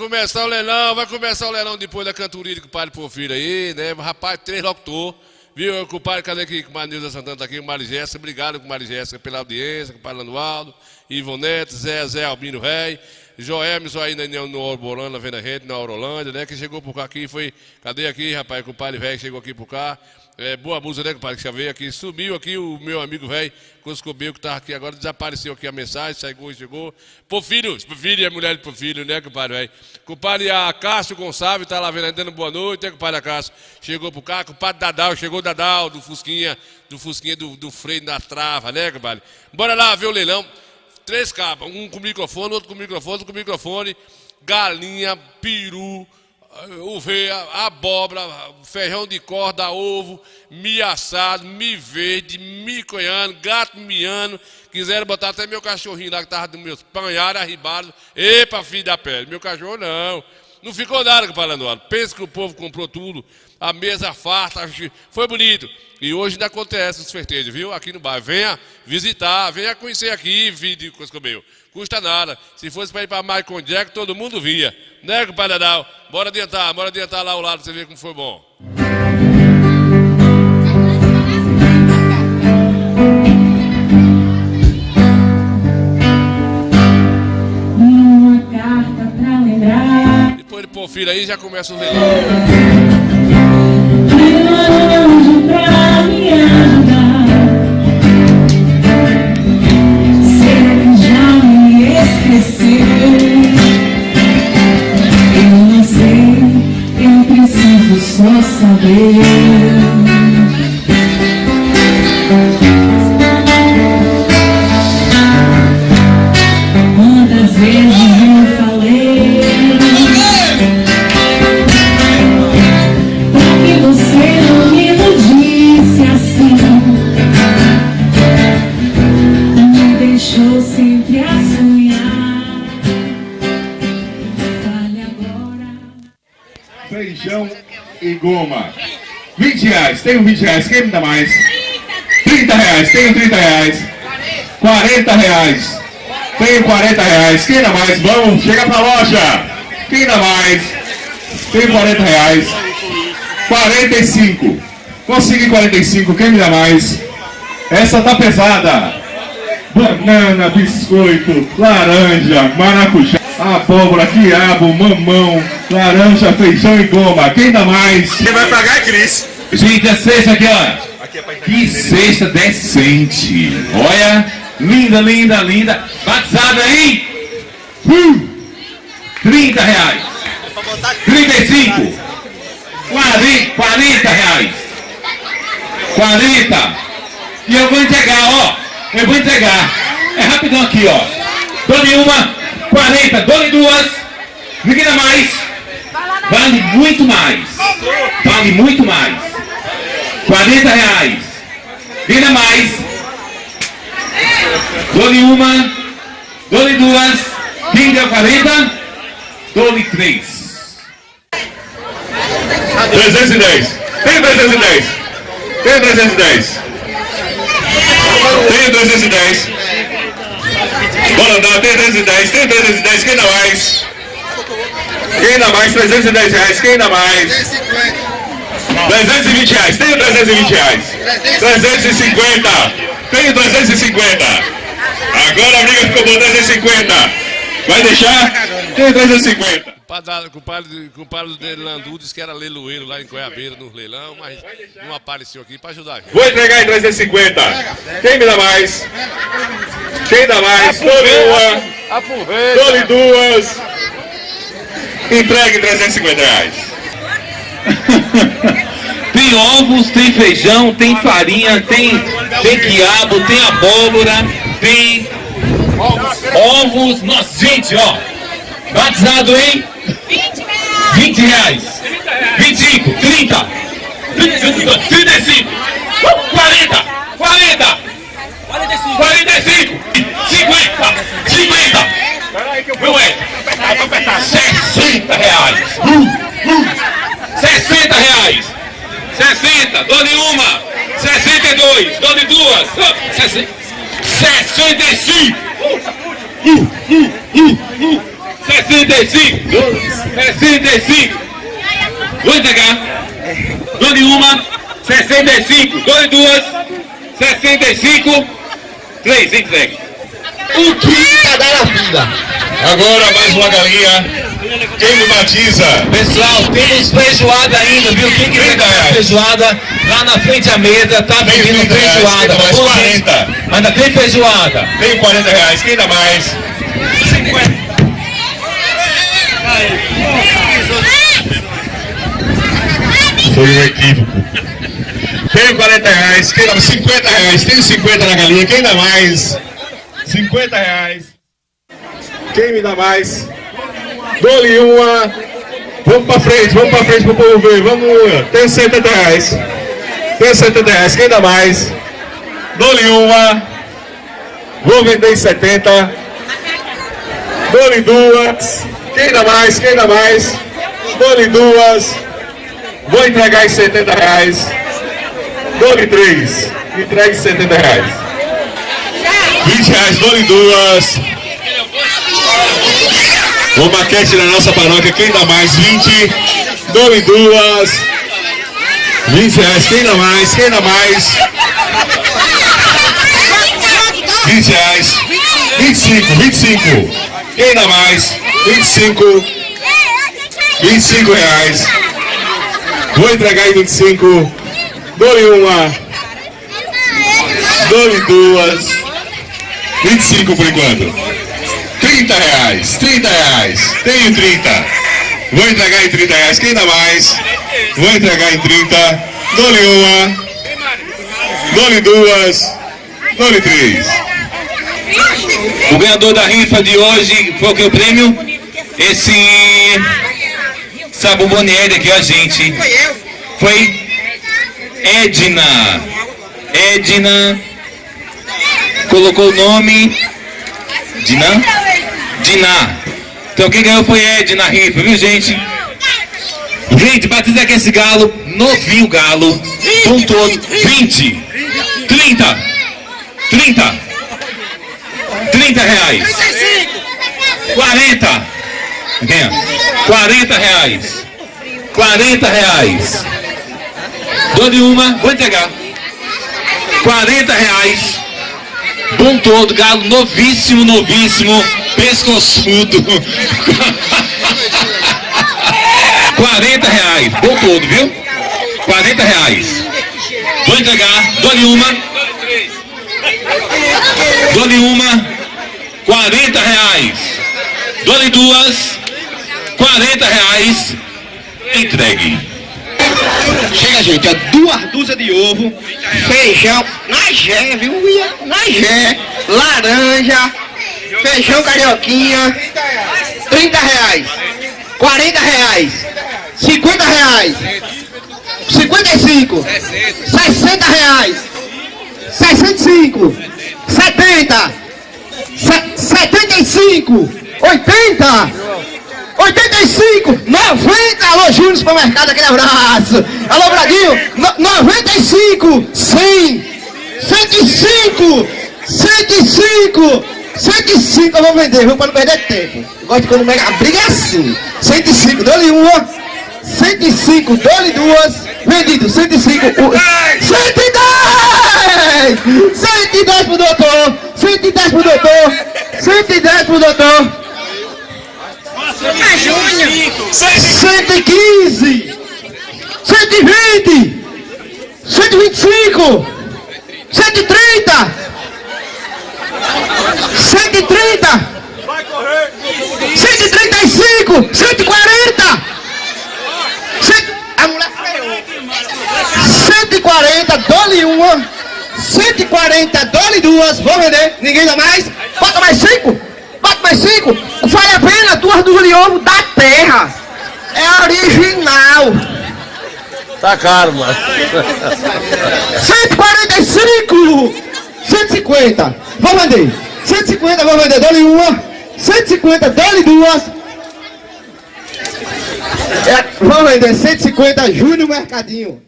começar o leilão depois da cantoria com o padre Porfírio aí, né? Rapaz, 3 locutor, viu? Com o padre, cadê aqui? Com o padre Nilza Santana tá aqui, com o Mari Jéssica. Obrigado com o Mari Jéssica pela audiência, com o padre Landualdo, Ivonete, Zé Albino Rei, Joelmes aí no Orborana, vendo a gente, na Aurolândia, né? Que chegou por cá aqui, foi. Cadê aqui, rapaz? Com o padre velho chegou aqui por cá. Boa música, né, compadre? Que já veio aqui. Sumiu aqui o meu amigo velho, Coscobeu, que estava aqui agora, desapareceu aqui a mensagem, chegou. Porfírio, é a mulher de Porfírio, né, compadre velho? Compadre a Cássio Gonçalves, está lá vendo, dando boa noite, né, compadre a Cássio? Chegou por cá, compadre Dadal, chegou Dadal, do Fusquinha do freio da trava, né, compadre? Bora lá ver o leilão. 3 cabas, um com microfone, outro com microfone, galinha, peru, uveia, abóbora, feijão de corda, ovo, milho assado, milho verde, milho coiano, gato miano. Quiseram botar até meu cachorrinho lá que estava dos meus panhares arribados. Epa, filho da pele, meu cachorro não ficou nada, compadre Landualdo. Pensa que o povo comprou tudo, a mesa farta, foi bonito. E hoje ainda acontece os festejos, viu? Aqui no bairro. Venha visitar, venha conhecer aqui, vídeo Coscobeu. Custa nada. Se fosse para ir para Michael Jackson, todo mundo via. Né, compadre Adal? Bora adiantar lá ao lado pra você ver como foi bom. confira aí e já começa o leilão. Anjo pra me ajudar. Será que já me esqueceu? Eu não sei, eu preciso só saber. Quantas vezes eu falei pra que você não me iludisse assim, me deixou sempre a sonhar. Fale agora. Feijão e goma. 20 reais, tenho 20 reais, quem me dá mais? 30 reais, tenho 30 reais. 40 reais, tenho 40 reais, quem dá mais? Vamos, chega pra loja. Quem dá mais? Tenho 40 reais. 45, consegui 45, quem me dá mais? Essa tá pesada. Banana, biscoito, laranja, maracujá, abóbora, quiabo, mamão, laranja, feijão e goma. Quem dá mais? Quem vai pagar é Cris. Gente, a cesta aqui, ó. Que cesta decente. Olha, linda, linda, linda. Batizada aí. 30 reais. 35. 40 reais. 40. E eu vou entregar, ó. Eu vou entregar. É rapidão aqui, ó. Dou-lhe uma, 40. Dou-lhe duas. Ninguém dá mais. Vale muito mais. Vale muito mais. 40 reais. Ninguém dá mais. Dou-lhe uma. Dou-lhe duas. Quem deu 40? Dou-lhe 3. 310. Tem 310. Tem 310. Tem 310. Bora andar, tem 310. Tem 310. Quem dá mais? Quem dá mais? 310 reais. Quem dá mais? 320 reais. Tenho 320 reais. 350. Tenho 350. Agora a briga ficou por 350. Vai deixar? Tenho 350. O padre do Landu disse que era leiloeiro lá em Goiabeira, no leilão, mas não apareceu aqui para ajudar a gente. Vou entregar em 350. Quem me dá mais? Quem dá mais? Dou-lhe uma. Dou-lhe duas. Entregue 350 reais. Tem ovos, tem feijão, tem farinha, tem quiabo, tem abóbora, tem ovos. Nossa, gente, ó. Batizado em 20 reais. 25, 30, 35, 40, 40, 45, 50, 50. Não é? 60 reais. 60 reais. 60, dou-lhe uma. 62, dou-lhe duas. 65. 65. 65. Vou entregar. Dou-lhe uma. 65. Dou-lhe duas. 65. 3, entregue. O que tá dando a vida? Agora mais uma galinha. Quem me batiza? Pessoal, temos feijoada ainda, viu? Quem quiser dar feijoada, lá na frente à mesa, tá pedindo feijoada. Reais, mais 40. Ainda tem feijoada. Tem 40 reais, quem dá mais? 50. Foi um equívoco. Tenho 40 reais, quem dá mais? 50 reais, tenho 50 na galinha, quem dá mais? 50 reais. Quem me dá mais? Dou-lhe uma. Vamos pra frente pro povo ver. Vamos uma. Tenho 70 reais. Tenho 70 reais. Quem dá mais? Dou-lhe uma. Vou vender em 70. Dou-lhe duas. Quem dá mais? Quem dá mais? Dou-lhe duas. Vou entregar em 70 reais. Dou-lhe 3. Entregue 70 reais. 20 reais. Dou-lhe duas. O maquete da nossa paróquia, quem dá mais? 20, dou-lhe duas. 20 reais, quem dá mais? Quem dá mais? 20 reais. 25, 25. Quem dá mais? 25. 25 reais. Vou entregar em 25. Dou-lhe uma. Dou-lhe duas. 25 por enquanto. 30 reais. 30 reais. Tenho 30. Vou entregar em 30 reais. Quem dá mais? Vou entregar em 30. Dou-lhe uma. Dou-lhe duas. Dou-lhe 3. O ganhador da rifa de hoje foi o que o prêmio? Essa bomboniere aqui, ó, gente. Foi Edna. Edna colocou o nome Diná? Diná. Então quem ganhou foi Edna na rifa, viu, gente? Gente, batiza aqui esse galo, novinho galo, com todo, 20, 30, 30 reais, 40, venha, 40 reais, 40 reais, dou-lhe uma, vou entregar, 40 reais, bom todo, galo novíssimo, novíssimo, pescoçudo, 40 reais, bom todo, viu? 40 reais. Vou entregar, dou-lhe uma. Dou-lhe uma, 40 reais. Dou-lhe duas, 40 reais. Entregue. Chega, gente, ó, 2 dúzias de ovo, feijão, na Gé, viu? Na Gé, laranja, feijão carioquinha, 30 reais, 40 reais, 50 reais, 55, 60 reais, 65, 70, 75, 80, 85, 90, alô Júnior Supermercado, aquele abraço, alô Bradinho, 95, 100, 105, 105, 105 eu vou vender, viu, pra não perder tempo. Eu gosto de quando a briga é assim. 105, dou-lhe uma. 105, dou-lhe duas. Vendido, 105, 110! 110 pro doutor. 110 pro doutor. 110 pro doutor. 115, 120, 125, 130, 130, 135, 140, a mulher freou. 140, dou-lhe uma, 140, dou-lhe duas, vou vender, ninguém dá mais, bota mais 5, bota mais 5, vale a pena, 2 dúzias de ovo da terra, é original. Tá caro, mano. 145, 150, vou vender, 150, vou vender, dou-lhe uma, 150, dou-lhe duas, vou vender, 150, Júnior Mercadinho.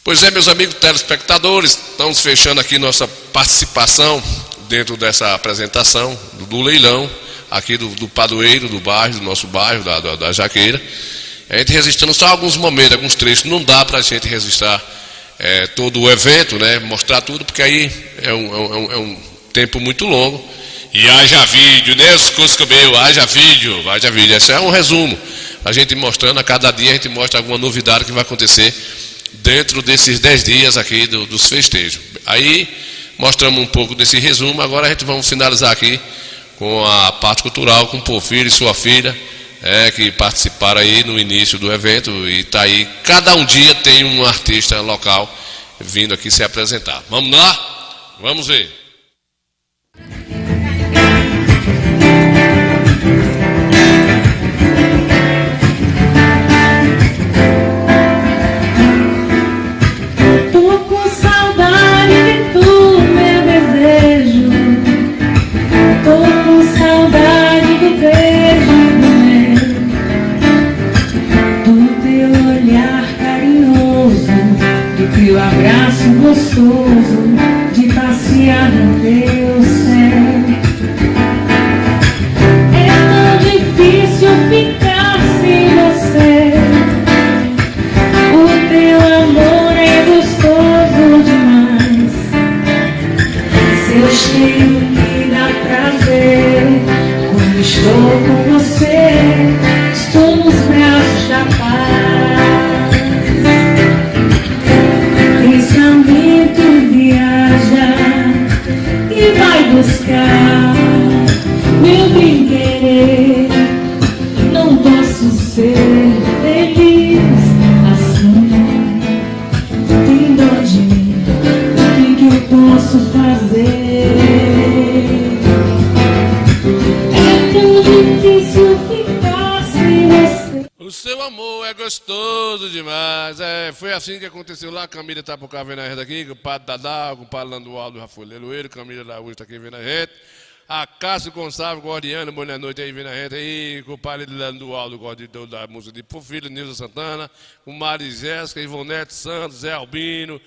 Pois é, meus amigos telespectadores, estamos fechando aqui nossa participação dentro dessa apresentação do leilão, aqui do padroeiro do bairro, do nosso bairro, da Jaqueira. A gente registrando só alguns momentos, alguns trechos, não dá para a gente registrar todo o evento, né? Mostrar tudo, porque aí é um tempo muito longo. E haja vídeo, né? Os cuscos meu, haja vídeo. Esse é um resumo. A gente mostrando, a cada dia a gente mostra alguma novidade que vai acontecer dentro desses 10 dias aqui dos festejos. Aí mostramos um pouco desse resumo, agora a gente vamos finalizar aqui com a parte cultural, com o Porfírio e sua filha, que participaram aí no início do evento, e tá aí, cada um dia tem um artista local vindo aqui se apresentar. Vamos lá? Vamos ver. Tô com saudade de tu, meu desejo. Tô com saudade do beijo do meu, do teu olhar carinhoso, do teu abraço gostoso, de passear no teu céu. É tão difícil ficar sem você. O teu amor é gostoso demais. Seu cheiro me dá prazer. Quando estou com você, estou nos braços foi assim que aconteceu lá. Camila tá por cá vendo a gente aqui, com o padre Dadá, com o padre Landualdo já foi Leloeiro, Camila Araújo está aqui vendo a gente. A Cássio Gonçalves, Gordiano, boa noite aí vendo a gente aí, com o padre Landualdo, da música de Por Filho, Nilza Santana, com Mari Jéssica, Ivonete Santos, Zé Albino,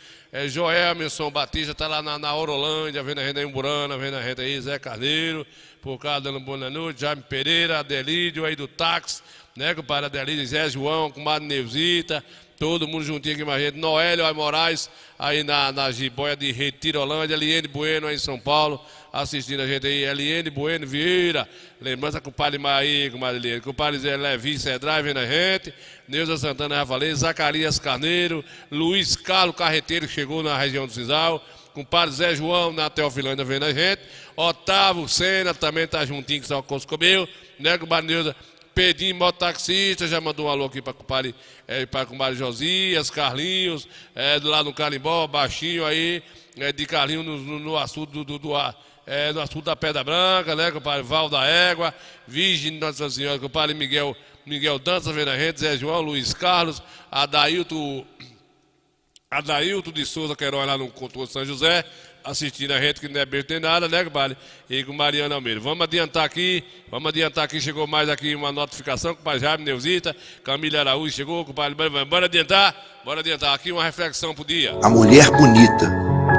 Joel Milson Batista, tá lá na Orolândia, vendo a gente aí em Burana, vendo a gente aí, Zé Carneiro, por cá dando boa noite, Jaime Pereira, Adelídio aí do táxi, né, com o padre Adelídio, Zé João, com o Madre Neusita, todo mundo juntinho aqui com a gente, Noélio Moraes, aí na Jiboia de Retirolândia, Eliane Bueno aí em São Paulo, assistindo a gente aí, Eliane Bueno Vieira, lembrança com o padre Maí, com o Madeleine, com o padre Zé Levi Cedrai vendo a gente, Neuza Santana já falei, Zacarias Carneiro, Luiz Carlos Carreteiro, que chegou na região do Cisal, com o padre Zé João na Teofilândia vendo a gente, Otávio Sena também está juntinho com o Coscobeu, né, com o padre Neuza, Pedinho, mototaxista, já mandou um alô aqui para o compadre Josias, Carlinhos, do lado do Carimbó, baixinho aí, de Carlinhos no açude no açude da Pedra Branca, né, compadre Val da Égua, Virgem Nossa Senhora, compadre Miguel Dança, vendo a gente, Zé João, Luiz Carlos, Adailton de Souza Queiroz lá no Contorno de São José, assistindo a gente que não é beijo nem nada, né, compadre? E com Mariana Almeida. Vamos adiantar aqui, chegou mais aqui uma notificação com o pai Jaime Neusita, Camila Araújo chegou, compadre, bora adiantar aqui uma reflexão pro dia. A mulher bonita,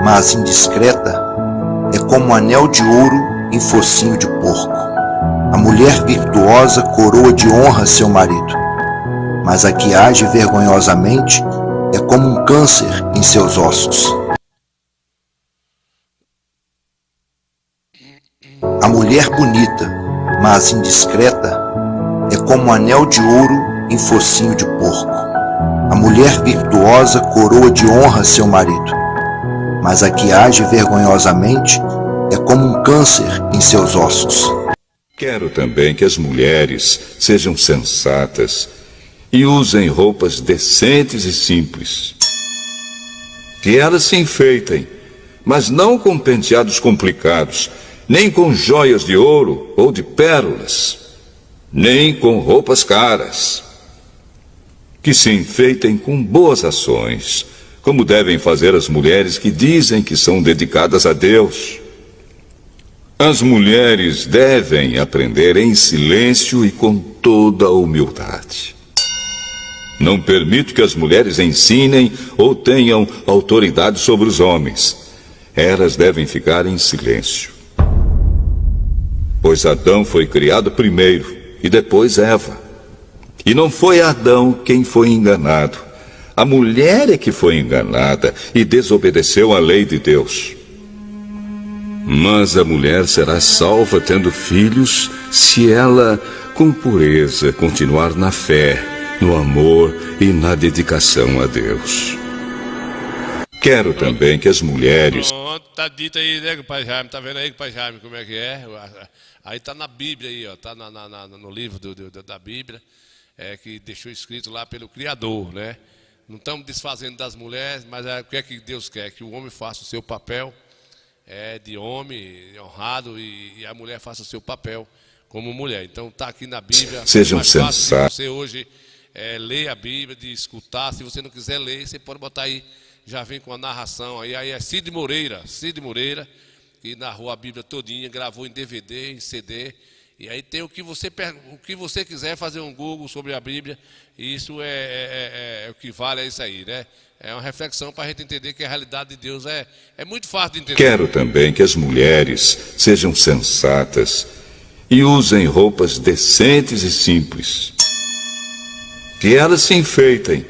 mas indiscreta, é como um anel de ouro em focinho de porco. A mulher virtuosa coroa de honra seu marido, mas a que age vergonhosamente é como um câncer em seus ossos. A mulher bonita, mas indiscreta, é como um anel de ouro em focinho de porco. A mulher virtuosa coroa de honra seu marido, mas a que age vergonhosamente é como um câncer em seus ossos. Quero também que as mulheres sejam sensatas e usem roupas decentes e simples. Que elas se enfeitem, mas não com penteados complicados, nem com joias de ouro ou de pérolas, nem com roupas caras. Que se enfeitem com boas ações, como devem fazer as mulheres que dizem que são dedicadas a Deus. As mulheres devem aprender em silêncio e com toda a humildade. Não permito que as mulheres ensinem ou tenham autoridade sobre os homens. Elas devem ficar em silêncio. Pois Adão foi criado primeiro e depois Eva. E não foi Adão quem foi enganado. A mulher é que foi enganada e desobedeceu à lei de Deus. Mas a mulher será salva tendo filhos se ela, com pureza, continuar na fé, no amor e na dedicação a Deus. Quero também que as mulheres... Pronto, tá dito aí, né, pai Jaime? Tá vendo aí, pai Jaime, como é que é? Aí tá na Bíblia aí, ó, tá no livro da Bíblia, que deixou escrito lá pelo Criador, né? Não estamos desfazendo das mulheres, mas o que é que Deus quer? Que o homem faça o seu papel de homem honrado e a mulher faça o seu papel como mulher. Então está aqui na Bíblia. Sejam mais fácil sensatos. de você hoje ler a Bíblia, de escutar. Se você não quiser ler, você pode botar aí, já vem com a narração aí é Cid Moreira, que narrou a Bíblia todinha, gravou em DVD, em CD. E aí tem o que você quiser, fazer um Google sobre a Bíblia. E isso é o que vale, é isso aí, né? É uma reflexão para a gente entender que a realidade de Deus é muito fácil de entender. Quero também que as mulheres sejam sensatas e usem roupas decentes e simples. Que elas se enfeitem,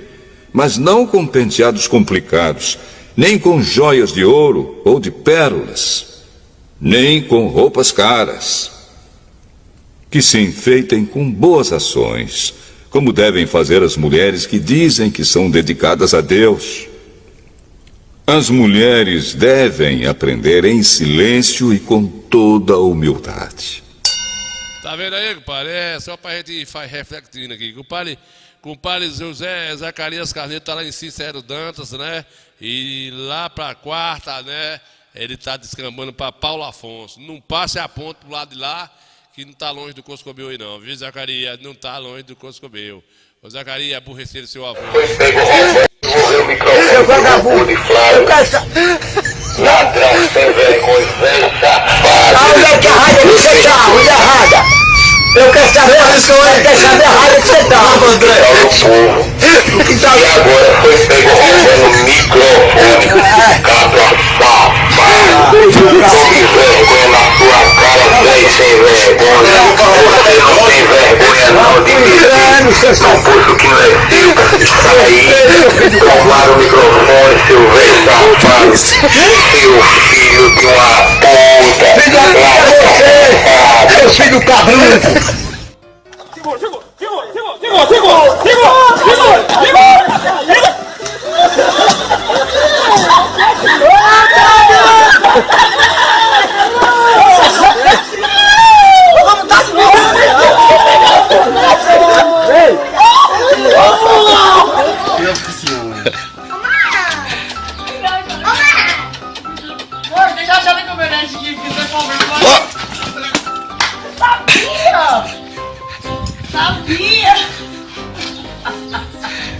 mas não com penteados complicados, nem com joias de ouro ou de pérolas, nem com roupas caras. Que se enfeitem com boas ações, como devem fazer as mulheres que dizem que são dedicadas a Deus. As mulheres devem aprender em silêncio e com toda a humildade. Tá vendo aí, compadre? É só pra gente ir refletindo aqui. Compadre José Zacarias Carneiro tá lá em Cícero Dantas, né? E lá pra quarta, né? Ele tá descambando pra Paulo Afonso. Não passe a ponte pro lado de lá, que não está longe do Coscobeu aí não, viu, Zacarias? Não está longe do Coscobeu. Ô, Zacarias, aborrecer seu avô. isso que eu ia deixar de raiva que você tá, André. E agora foi pego roubando microfone. Cabra safado. Tome vergonha na sua cara, velho sem vergonha. Você não tem vergonha não de mentir. Não puxo que não é seu. Saí, roubaram o microfone, seu velho safado. Seu filho de uma puta. Filho seu filho cabrunco.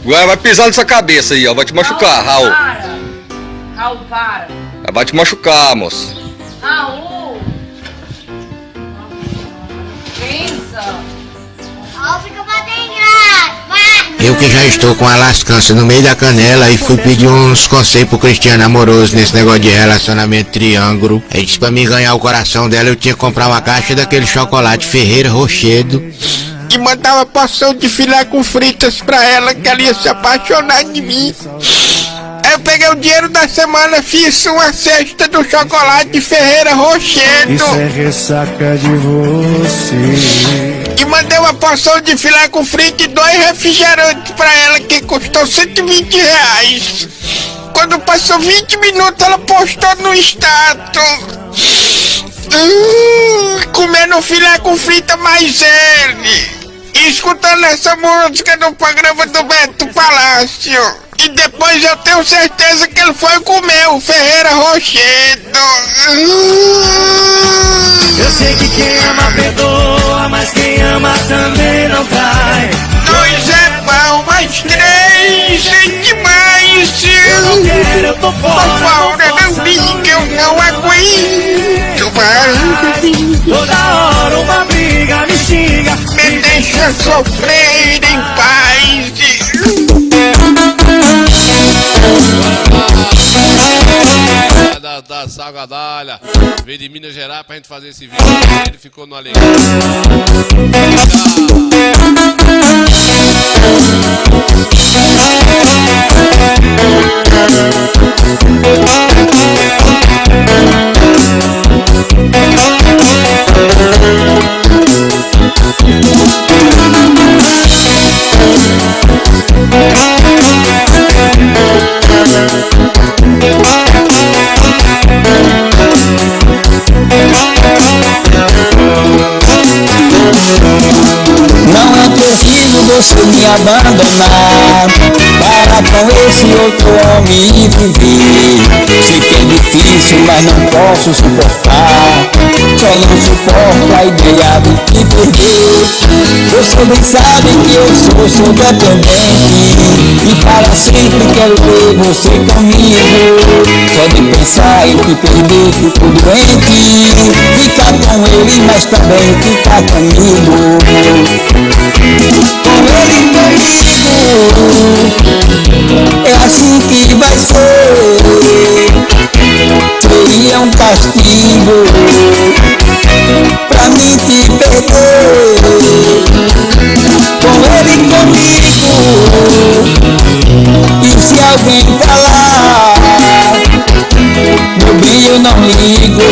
Agora vai pisar nessa cabeça aí, ó. Vai te machucar, Raul. Raul, para. Vai te machucar, moço. Raul. Pensa. Raul fica fazendo graça. Eu que já estou com a lascança no meio da canela e fui pedir uns conselhos pro Cristiano amoroso nesse negócio de relacionamento triângulo. Ele disse pra mim ganhar o coração dela eu tinha que comprar uma caixa daquele chocolate Ferreira Rochedo e mandar uma porção de filé com fritas pra ela, que ela ia se apaixonar de mim. Aí eu peguei o dinheiro da semana, fiz uma cesta do chocolate Ferreira Rochedo. Isso é ressaca de você. E mandei uma porção de filé com frito e 2 refrigerantes pra ela, que custou R$120. Quando passou 20 minutos, ela postou no status. Comendo filé com frita mais ele. E escutando essa música no programa do Beto Palácio. E depois eu tenho certeza que ele foi comer o Ferreira Rochedo. Eu sei que quem ama perdoa, mas quem ama também não trai. 2 é bom, mas 3 é demais. Eu não quero, eu tô fora. Por favor, não diga, eu não aguento mais. Toda hora uma briga me xinga. Me deixa sofrer em paz. Da Salgadalha, veio de Minas Gerais pra gente fazer esse vídeo. Ele ficou no alegria. Não é preciso você me abandonar para com esse outro homem viver. Sei que é difícil, mas não posso suportar. Só não suporto a ideia de te perder. Você bem sabe que eu sou dependente e para sempre quero ter você comigo. Só de pensar em te perder fico doente. Ficar com ele, mas também ficar comigo. Com ele comigo, é assim que vai ser. Seria um castigo pra mim te perder. Com ele comigo, e se alguém falar, meu bem eu não ligo.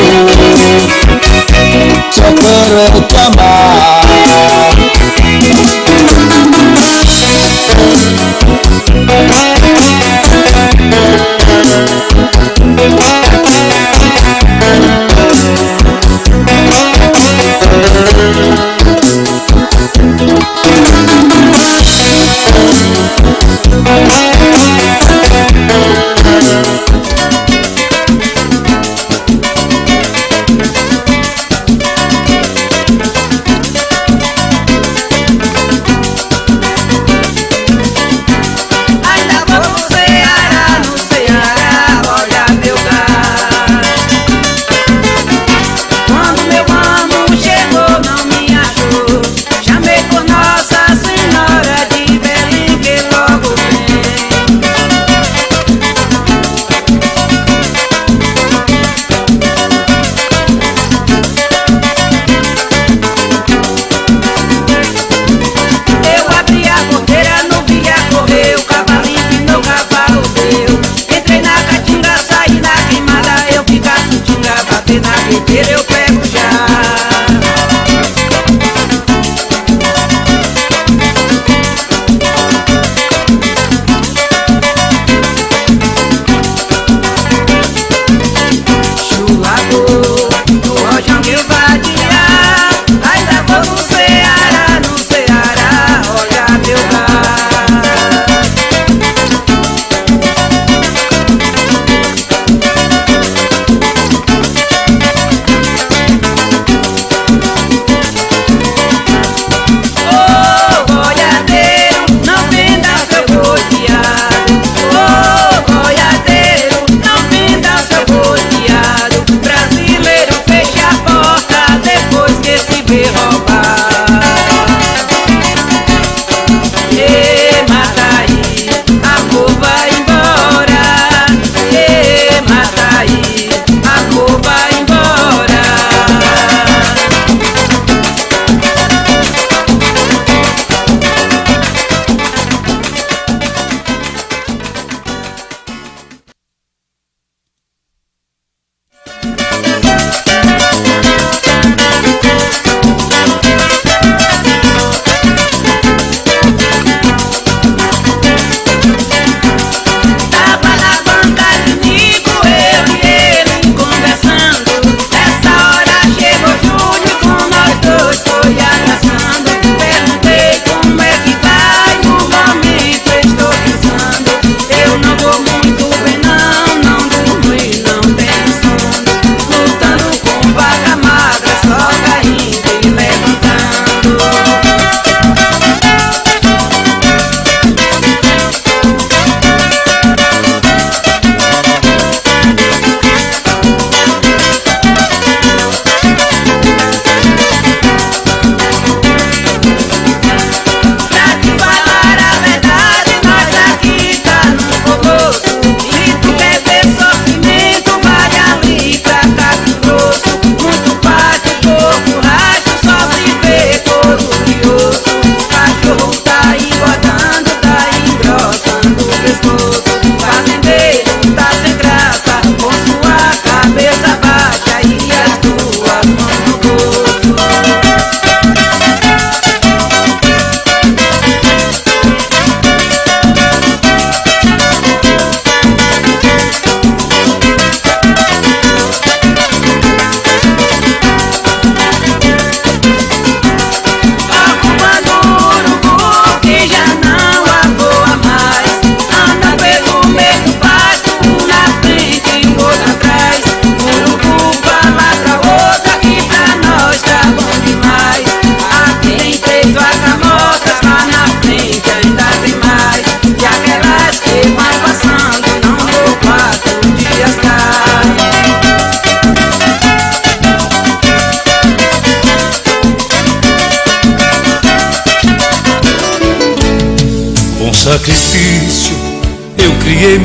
Só quero é te amar.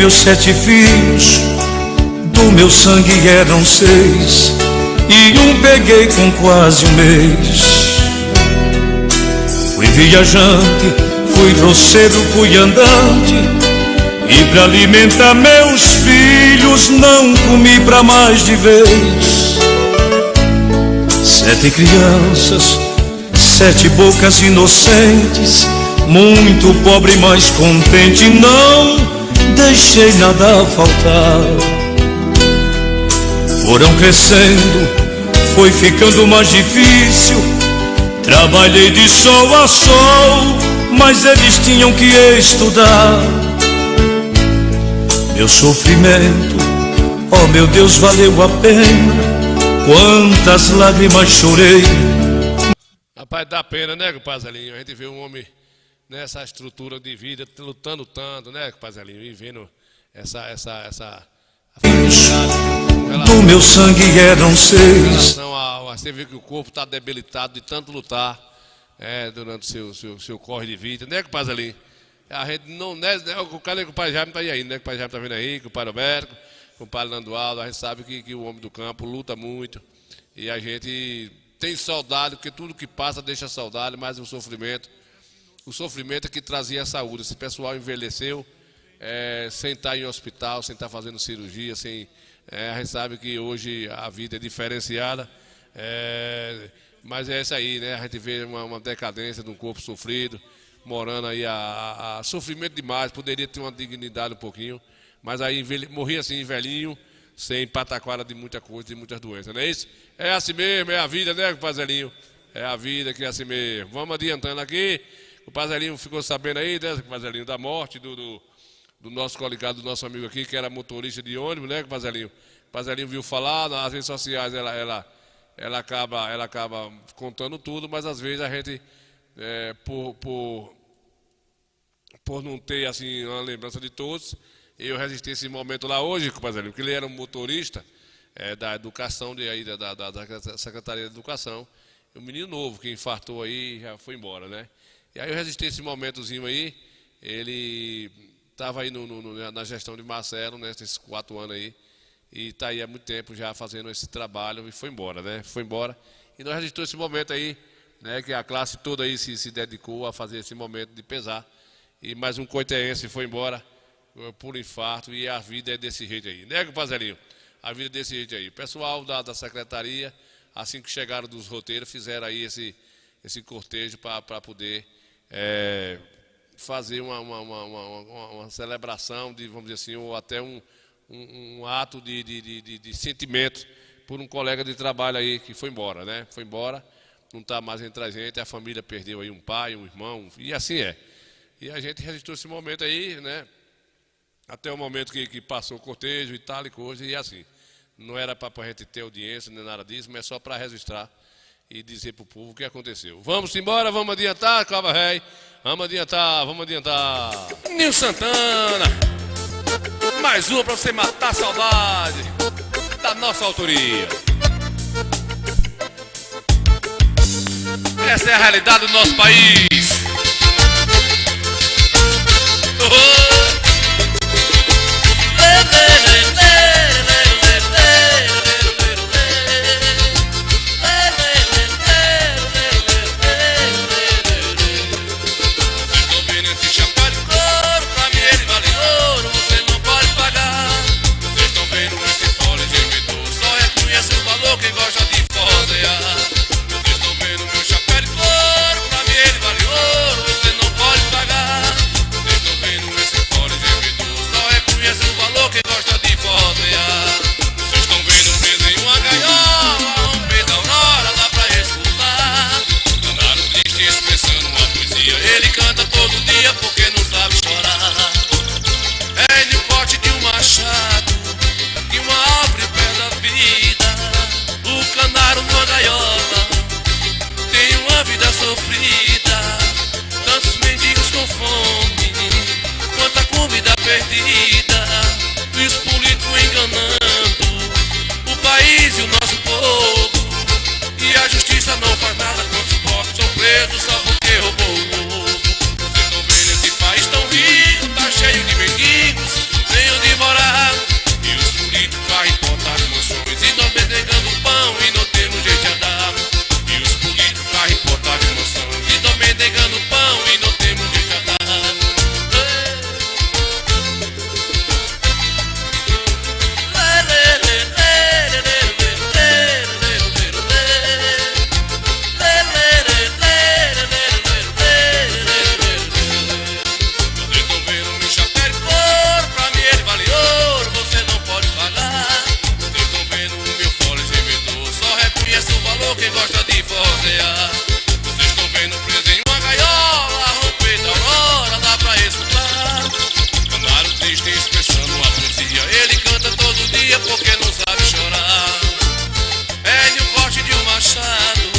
meus 7 filhos, do meu sangue eram 6, e um peguei com quase um mês. Fui viajante, fui roceiro, fui andante, e pra alimentar meus filhos não comi pra mais de vez. 7 crianças, 7 bocas inocentes, muito pobre, mas contente, não deixei nada faltar. Foram crescendo, foi ficando mais difícil, trabalhei de sol a sol, mas eles tinham que estudar. Meu sofrimento, oh meu Deus, valeu a pena, quantas lágrimas chorei. Rapaz, dá pena, né, Pazelinho? A gente vê um homem nessa estrutura de vida, lutando tanto, né, Pazelinho? E vendo essa do meu sangue eram 6. Você vê que o corpo está debilitado de tanto lutar durante o seu corre de vida, né, Pazelinho? A gente não, né, o cara que o pai Jaime está aí, né, que o pai Jaime está vindo aí, que o pai Roberto, com o pai Landualdo, a gente sabe que o homem do campo luta muito, e a gente tem saudade, porque tudo que passa deixa saudade, mas o sofrimento é que trazia a saúde. Esse pessoal envelheceu sem estar em hospital, sem estar fazendo cirurgia, a gente sabe que hoje a vida é diferenciada, mas é isso aí, né? A gente vê uma decadência de um corpo sofrido, morando aí a sofrimento demais, poderia ter uma dignidade um pouquinho, mas aí morria assim, velhinho, sem pataquara de muita coisa, de muitas doenças, não é isso? É assim mesmo, é a vida, né, Pazelinho? É a vida que é assim mesmo. Vamos adiantando aqui. O Pazelinho ficou sabendo aí, né, Pazelinho, da morte do nosso coligado, do nosso amigo aqui, que era motorista de ônibus, né, Pazelinho? O Pazelinho viu falar, nas redes sociais ela acaba contando tudo, mas às vezes a gente, por não ter assim uma lembrança de todos, eu resisti esse momento lá hoje, Pazelinho, porque ele era um motorista da educação, da Secretaria de Educação, um menino novo que infartou aí e já foi embora, né? E aí eu resisti esse momentozinho aí, ele estava aí na gestão de Marcelo, né, nesses 4 anos aí, e está aí há muito tempo já fazendo esse trabalho e foi embora, né? Foi embora. E nós resistimos esse momento aí, né, que a classe toda aí se dedicou a fazer esse momento de pesar. E mais um coitense foi embora por infarto, e a vida é desse jeito aí, né, Pazelinho? A vida é desse jeito aí. O pessoal da secretaria, assim que chegaram dos roteiros, fizeram aí esse cortejo para poder fazer uma celebração, vamos dizer assim, ou até um ato de sentimento por um colega de trabalho aí que foi embora, né? Foi embora, não está mais entre a gente, a família perdeu aí um pai, um irmão, e assim é. E a gente registrou esse momento aí, né? Até o momento que passou o cortejo e tal e coisa, e assim. Não era para a gente ter audiência, nem nada disso, mas só para registrar e dizer para o povo o que aconteceu. Vamos embora, vamos adiantar, Caba Rei. Vamos adiantar. Nil Santana. Mais uma para você matar a saudade da nossa autoria. Essa é a realidade do nosso país. Quem gosta de forrozear, vocês estão vendo meu chapéu de couro, pra mim ele vale ouro, você não pode pagar. Vocês estão vendo esse fole gemidor, só reconhece o valor quem gosta de forrozear. Vocês estão vendo preso em uma gaiola, um meio da aurora, dá pra escutar. Danado triste expressando uma poesia, ele canta todo dia porque não sabe chorar. É no corte de um machado, de uma árvore perto da vida. O canário numa gaiola tem uma vida sofrida, tantos mendigos com fome, quanta comida perdida, e os políticos enganando o país e o nosso povo, e a justiça não faz nada quando os pobres são presos só porque roubou o ovo. Vocês estão vendo esse país tão rico, tá cheio de mendigos, sem porque não sabe chorar. É no corte de um machado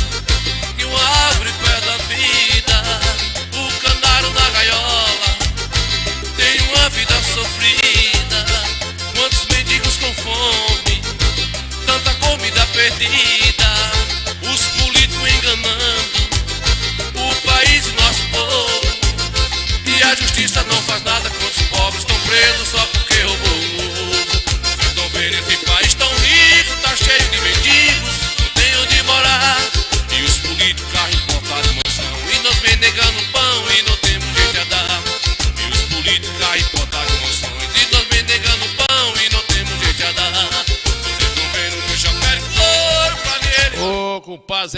que uma árvore perde a vida. O canário na gaiola tem uma vida sofrida. Quantos mendigos com fome, tanta comida perdida. Os políticos enganando o país e nosso povo. E a justiça não faz nada quando os pobres estão presos só porque roubou o ovo. Vocês estão vendo esse país tão rico, tá cheio de mendigos, não tem onde morar. E os políticos carros importados de mansão, e nós vem negando pão e não temos jeito a dar. E os políticos carros importados de mansões, e nós vem negando pão e não temos jeito a dar. Vocês estão vendo meu chapéu de couro pra ele. Ô, compadre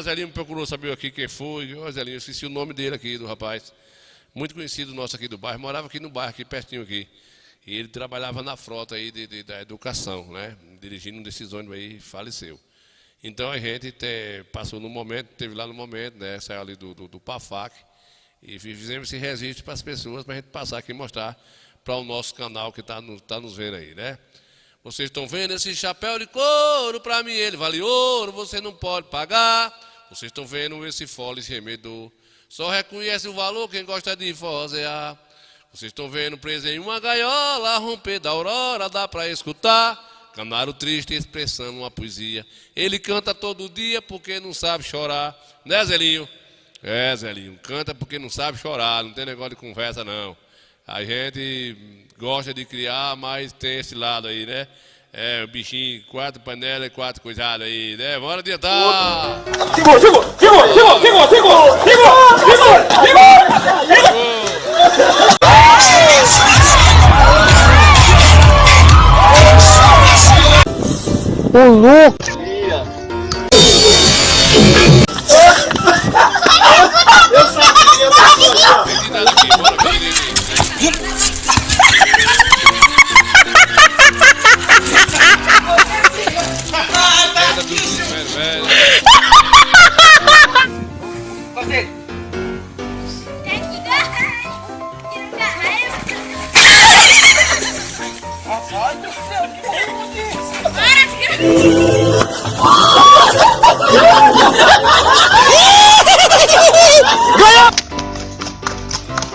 Zelinho me procurou saber aqui quem foi. Ô, Zelinho, eu esqueci o nome dele aqui, do rapaz. Muito conhecido nosso aqui do bairro, morava aqui no bairro, aqui pertinho aqui. E ele trabalhava na frota aí da educação, né? Dirigindo um desses ônibus aí, faleceu. Então a gente passou no momento, teve lá no momento, né? Saiu ali do PAFAC e fizemos esse registro para as pessoas, para a gente passar aqui e mostrar para o nosso canal que está nos vendo aí, né? Vocês estão vendo esse chapéu de couro, para mim ele vale ouro, você não pode pagar. Vocês estão vendo esse fole, esse remedor. Só reconhece o valor quem gosta de forzear. Vocês estão vendo preso em uma gaiola, romper da aurora, dá pra escutar. Canário triste expressando uma poesia. Ele canta todo dia porque não sabe chorar. Né, Zelinho? É, Zelinho, canta porque não sabe chorar, não tem negócio de conversa, não. A gente gosta de criar, mas tem esse lado aí, né? É, o bichinho, 4 panelas e 4 coisadas aí, né? Bora adiantar! Ô, louco! Eu sabia! Ganhou!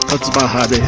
Tá desbarrado aí.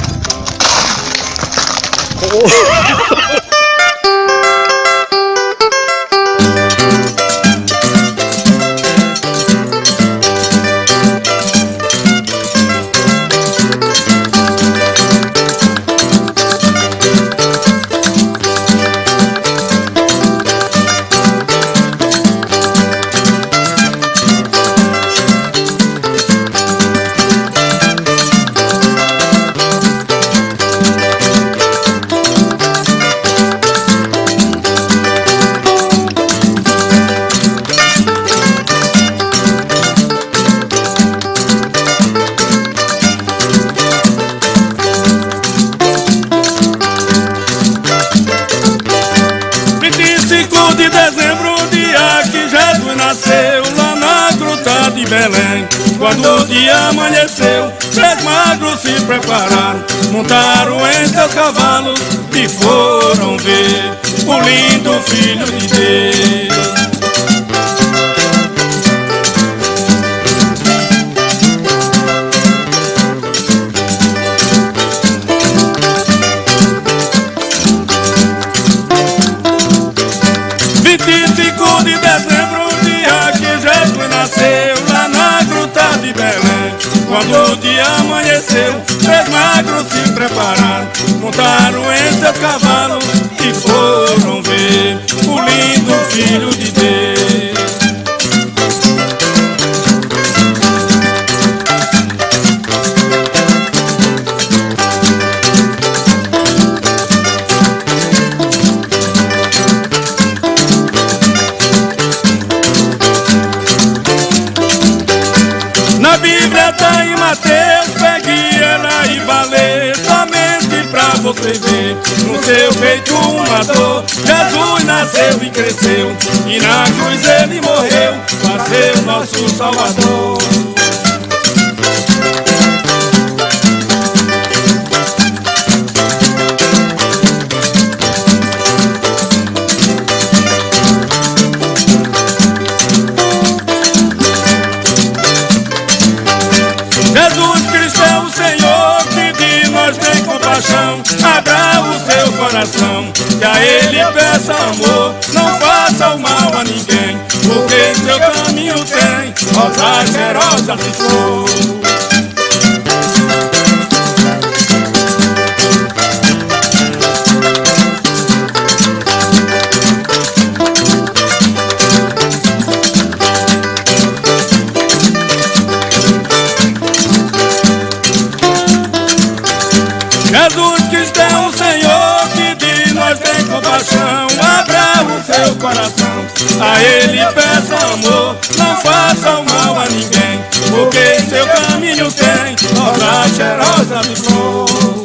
Quando o dia amanheceu, 3 magros se prepararam, montaram em seus cavalos e foram ver o lindo Filho de Deus. Quando o dia amanheceu, 3 magros se prepararam, montaram em seus cavalos e foram ver o lindo Filho de Deus. Na Bíblia tá em Mateus, pegue ela e valer, somente pra você ver. No seu peito uma dor, Jesus nasceu e cresceu, e na cruz ele morreu, pra ser o nosso Salvador. que a ele peça amor. Não faça o mal a ninguém, porque em seu caminho tem rosa cheirosa de flor. Jesus Cristo é o Senhor que de nós tem compaixão. Abra o seu coração, a ele peça amor. Não faça o mal a ninguém, porque em seu caminho tem rosa cheirosa de flor.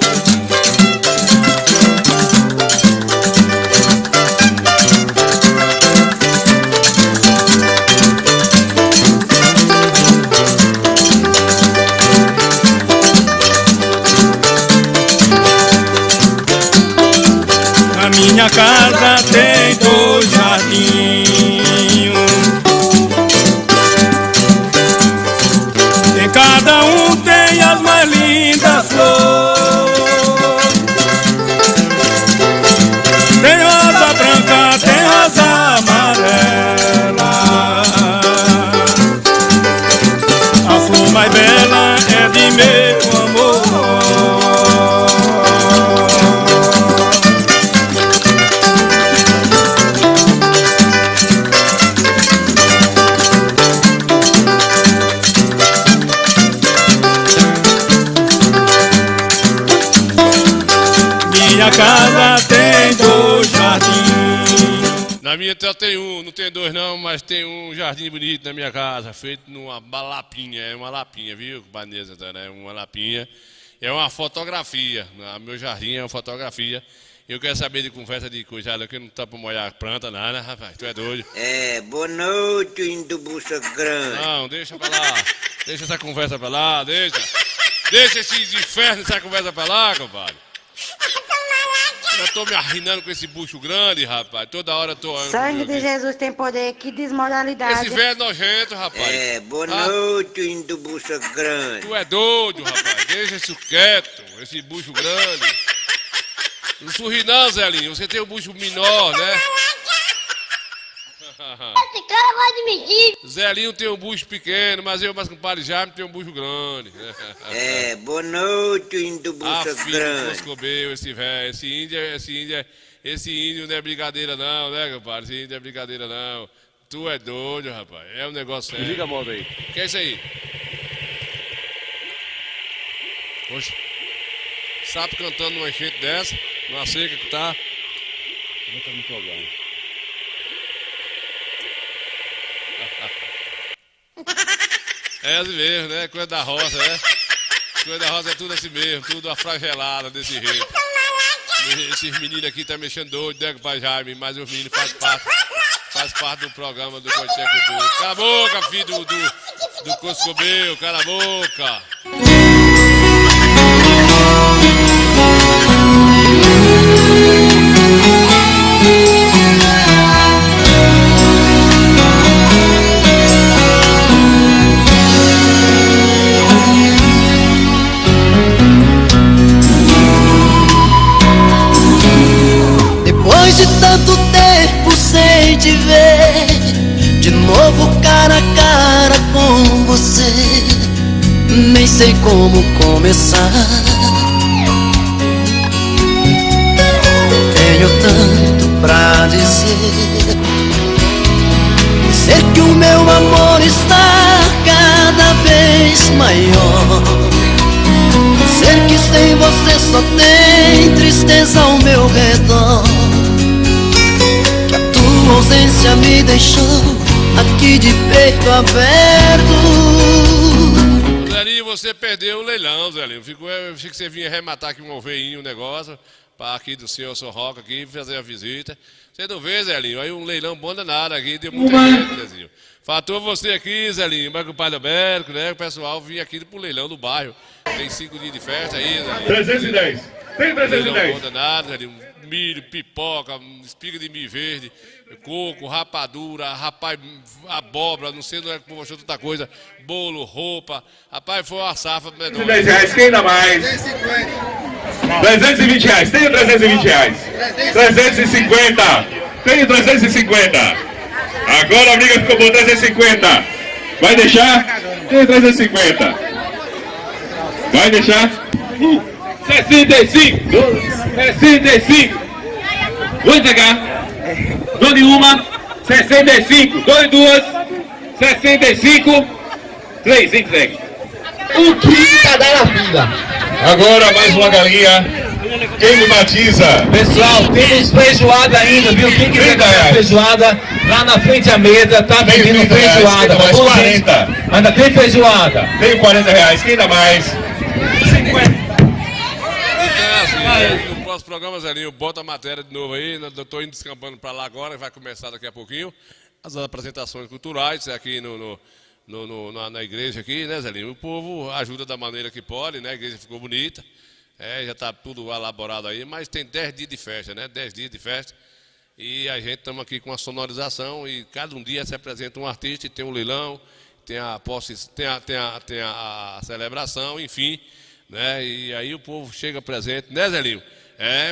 Minha casa tem 2 jardinhos, em cada um tem as mais lindas flores. Tem rosa branca, tem rosa amarela. A flor mais bela é de meu amor. Minha casa tem 2 jardins. Na minha só tem um, não tem 2 não, mas tem um jardim bonito na minha casa, feito numa lapinha, é uma lapinha, viu, compadre Santana? É uma lapinha, é uma fotografia, meu jardim é uma fotografia. Eu quero saber de conversa de coisa, que não tá pra molhar a planta, nada, rapaz, tu é doido. É, boa noite, indo bucha grande. Não, deixa pra lá, deixa essa conversa pra lá, deixa esses infernos, essa conversa pra lá, compadre. Eu tô me arrinando com esse bucho grande, rapaz. Toda hora eu tô... Sangue de Jesus tem poder, que desmoralidade. Esse velho nojento, rapaz. É, boa noite, indo bucha grande. Tu é doido, rapaz. Deixa isso quieto, esse bucho grande. Não sorri não, Zelinho. Você tem um bucho menor, né? Esse cara vai admitir. Zelinho tem um bucho pequeno, mas eu, mas compadre Jaime, tem um bucho grande. É, boa noite, indo bucha grande. Filho, esse velho, esse índio não é brincadeira não, né, compadre? Esse índio não é brincadeira não. Tu é doido, rapaz. É um negócio sério. Liga a moto aí. O que é isso aí? Oxe. Sapo cantando numa enchente dessa, numa seca que tá. Não tá no programa. É assim mesmo, né? Coisa da roça, né? Coisa da roça é tudo assim mesmo, tudo afragelado desse jeito. Esses meninos aqui tá mexendo doido, né, pai Jaime? Mas os meninos faz parte do programa do Coité Cultura. Cala a boca, filho do Coscobeu, cala a boca. Depois de tanto tempo sem te ver, de novo cara a cara com você, nem sei como começar. Tenho tanto pra dizer, dizer que o meu amor está cada vez maior, dizer que sem você só tem tristeza ao meu redor, que a tua ausência me deixou aqui de peito aberto. Zelinho, você perdeu o leilão, Zelinho. Eu achei que você vinha arrematar aqui um oveinho, um negócio, para aqui do senhor Sorroca aqui, fazer a visita. Você não vê, Zelinho? Aí um leilão bom danado aqui, deu muita gente, Zelinho. Faltou você aqui, Zelinho, mas com o pai do Alberto, né? O pessoal vinha aqui pro leilão do bairro. Tem 5 dias de festa aí, Zelinho. 310. Tem 310. Leilão bom danado, Zelinho. Milho, pipoca, espiga de milho verde, coco, rapadura, rapaz, abóbora, não sei, não é como achou tanta coisa, bolo, roupa. Rapaz, foi uma safra menor. 10 reais, quem dá mais? 320 reais. Tenho 320 reais. 350. Tenho 350. Agora a briga ficou boa, 350. Vai deixar? Tenho 350. Vai deixar? 65. 65. Vou entregar. Dou-lhe uma. 65. Dou-lhe duas. 65. 3. Entregue. O que cada na fila? Agora mais uma galinha. Quem me batiza? Pessoal, temos feijoada ainda, viu? Quem quiser comer feijoada, lá na frente à mesa, tá vendendo feijoada. Mais 40. Ainda tem feijoada. Tenho 40 reais. Quem dá mais? 50. No próximo programa, Zelinho, bota a matéria de novo aí. Eu estou indo descampando para lá agora, vai começar daqui a pouquinho. As apresentações culturais aqui na igreja aqui, né, Zelinho? O povo ajuda da maneira que pode, né? A igreja ficou bonita. Já está tudo elaborado aí, mas tem 10 dias de festa, né? 10 dias de festa. E a gente estamos aqui com a sonorização e cada um dia se apresenta um artista e tem um leilão, tem a posse, tem a celebração, enfim, né? E aí o povo chega presente, né, Zelinho?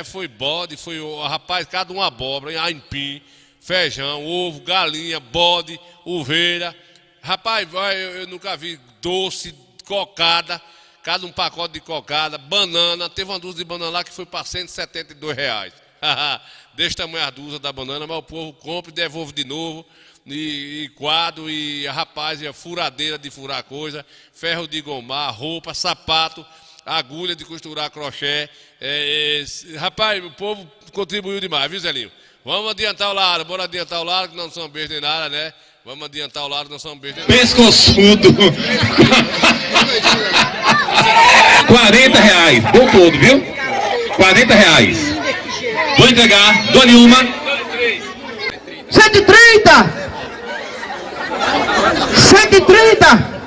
Foi bode, foi, rapaz, cada uma abóbora, aipim, feijão, ovo, galinha, bode, ovelha. Rapaz, eu nunca vi doce, cocada. Cada um pacote de cocada, banana, teve uma dúzia de banana lá que foi para 172 reais. Desse tamanho a dúzia da banana, mas o povo compra e devolve de novo. E quadro, e rapaz, e a furadeira de furar coisa, ferro de gomar, roupa, sapato, agulha de costurar crochê. Rapaz, o povo contribuiu demais, viu, Zelinho? Vamos adiantar o lado, bora adiantar o lado, que não são beijos nem nada, né? Vamos adiantar o lado, não são beijos nem nada. Pescoçudo. 40 reais, bom todo, viu? 40 reais. Vou entregar, dou-lhe uma. 130! 130!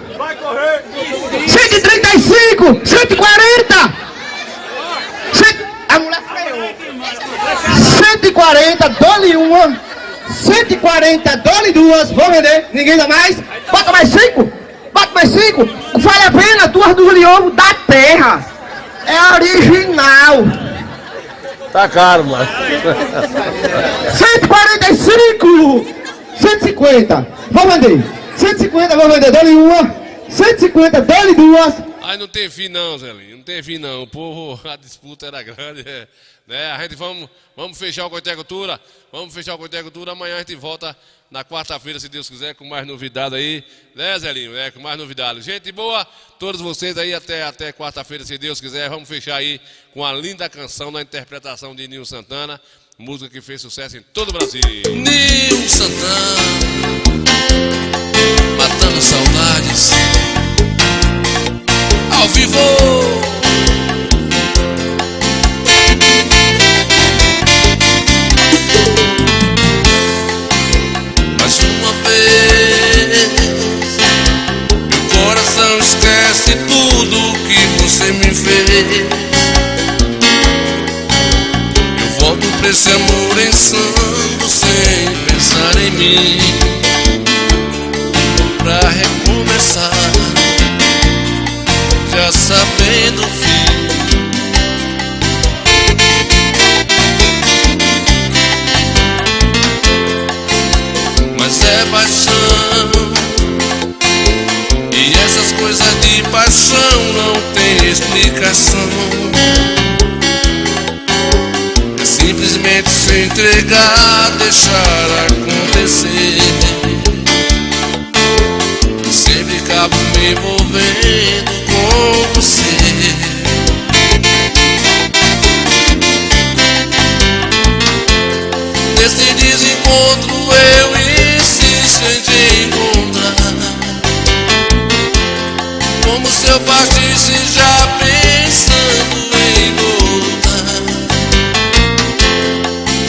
135! 140! A mulher freou. 140, dou-lhe uma. 140, dou-lhe duas. Vou vender, ninguém dá mais. Bota mais 5. Bota mais 5. Vale a pena, 2 dúzias de ovo da terra. É original. Tá caro, mano. 145! 150. Vou vender. 150, vou vender. Dou-lhe uma. 150, dou-lhe duas. Aí não tem fim não, Zelinho. Não tem fim não. O povo, a disputa era grande. Né? A gente vamos fechar o Coité Cultura. Vamos fechar o Coité Cultura. Amanhã a gente volta na quarta-feira, se Deus quiser, com mais novidade aí. Né, Zelinho? Com mais novidades. Gente boa, todos vocês aí até quarta-feira, se Deus quiser. Vamos fechar aí com a linda canção na interpretação de Nil Santana. Música que fez sucesso em todo o Brasil. Nil Santana, matando saudades ao vivo. Mais uma vez, meu coração esquece tudo que você me fez. Eu volto pra esse amor insano sem pensar em mim, pra recomeçar, já sabendo o fim. Mas é paixão, e essas coisas de paixão não tem explicação. É simplesmente se entregar, deixar acontecer. Sempre acabo me envolvendo com você. Nesse desencontro eu insisto em te encontrar, como se eu partisse já pensando em voltar,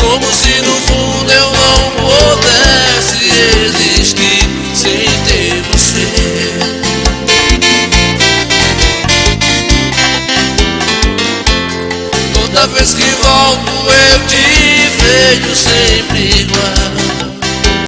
como se no fundo eu não pudesse existir sem ter você. Toda vez que volto eu te vejo sempre igual,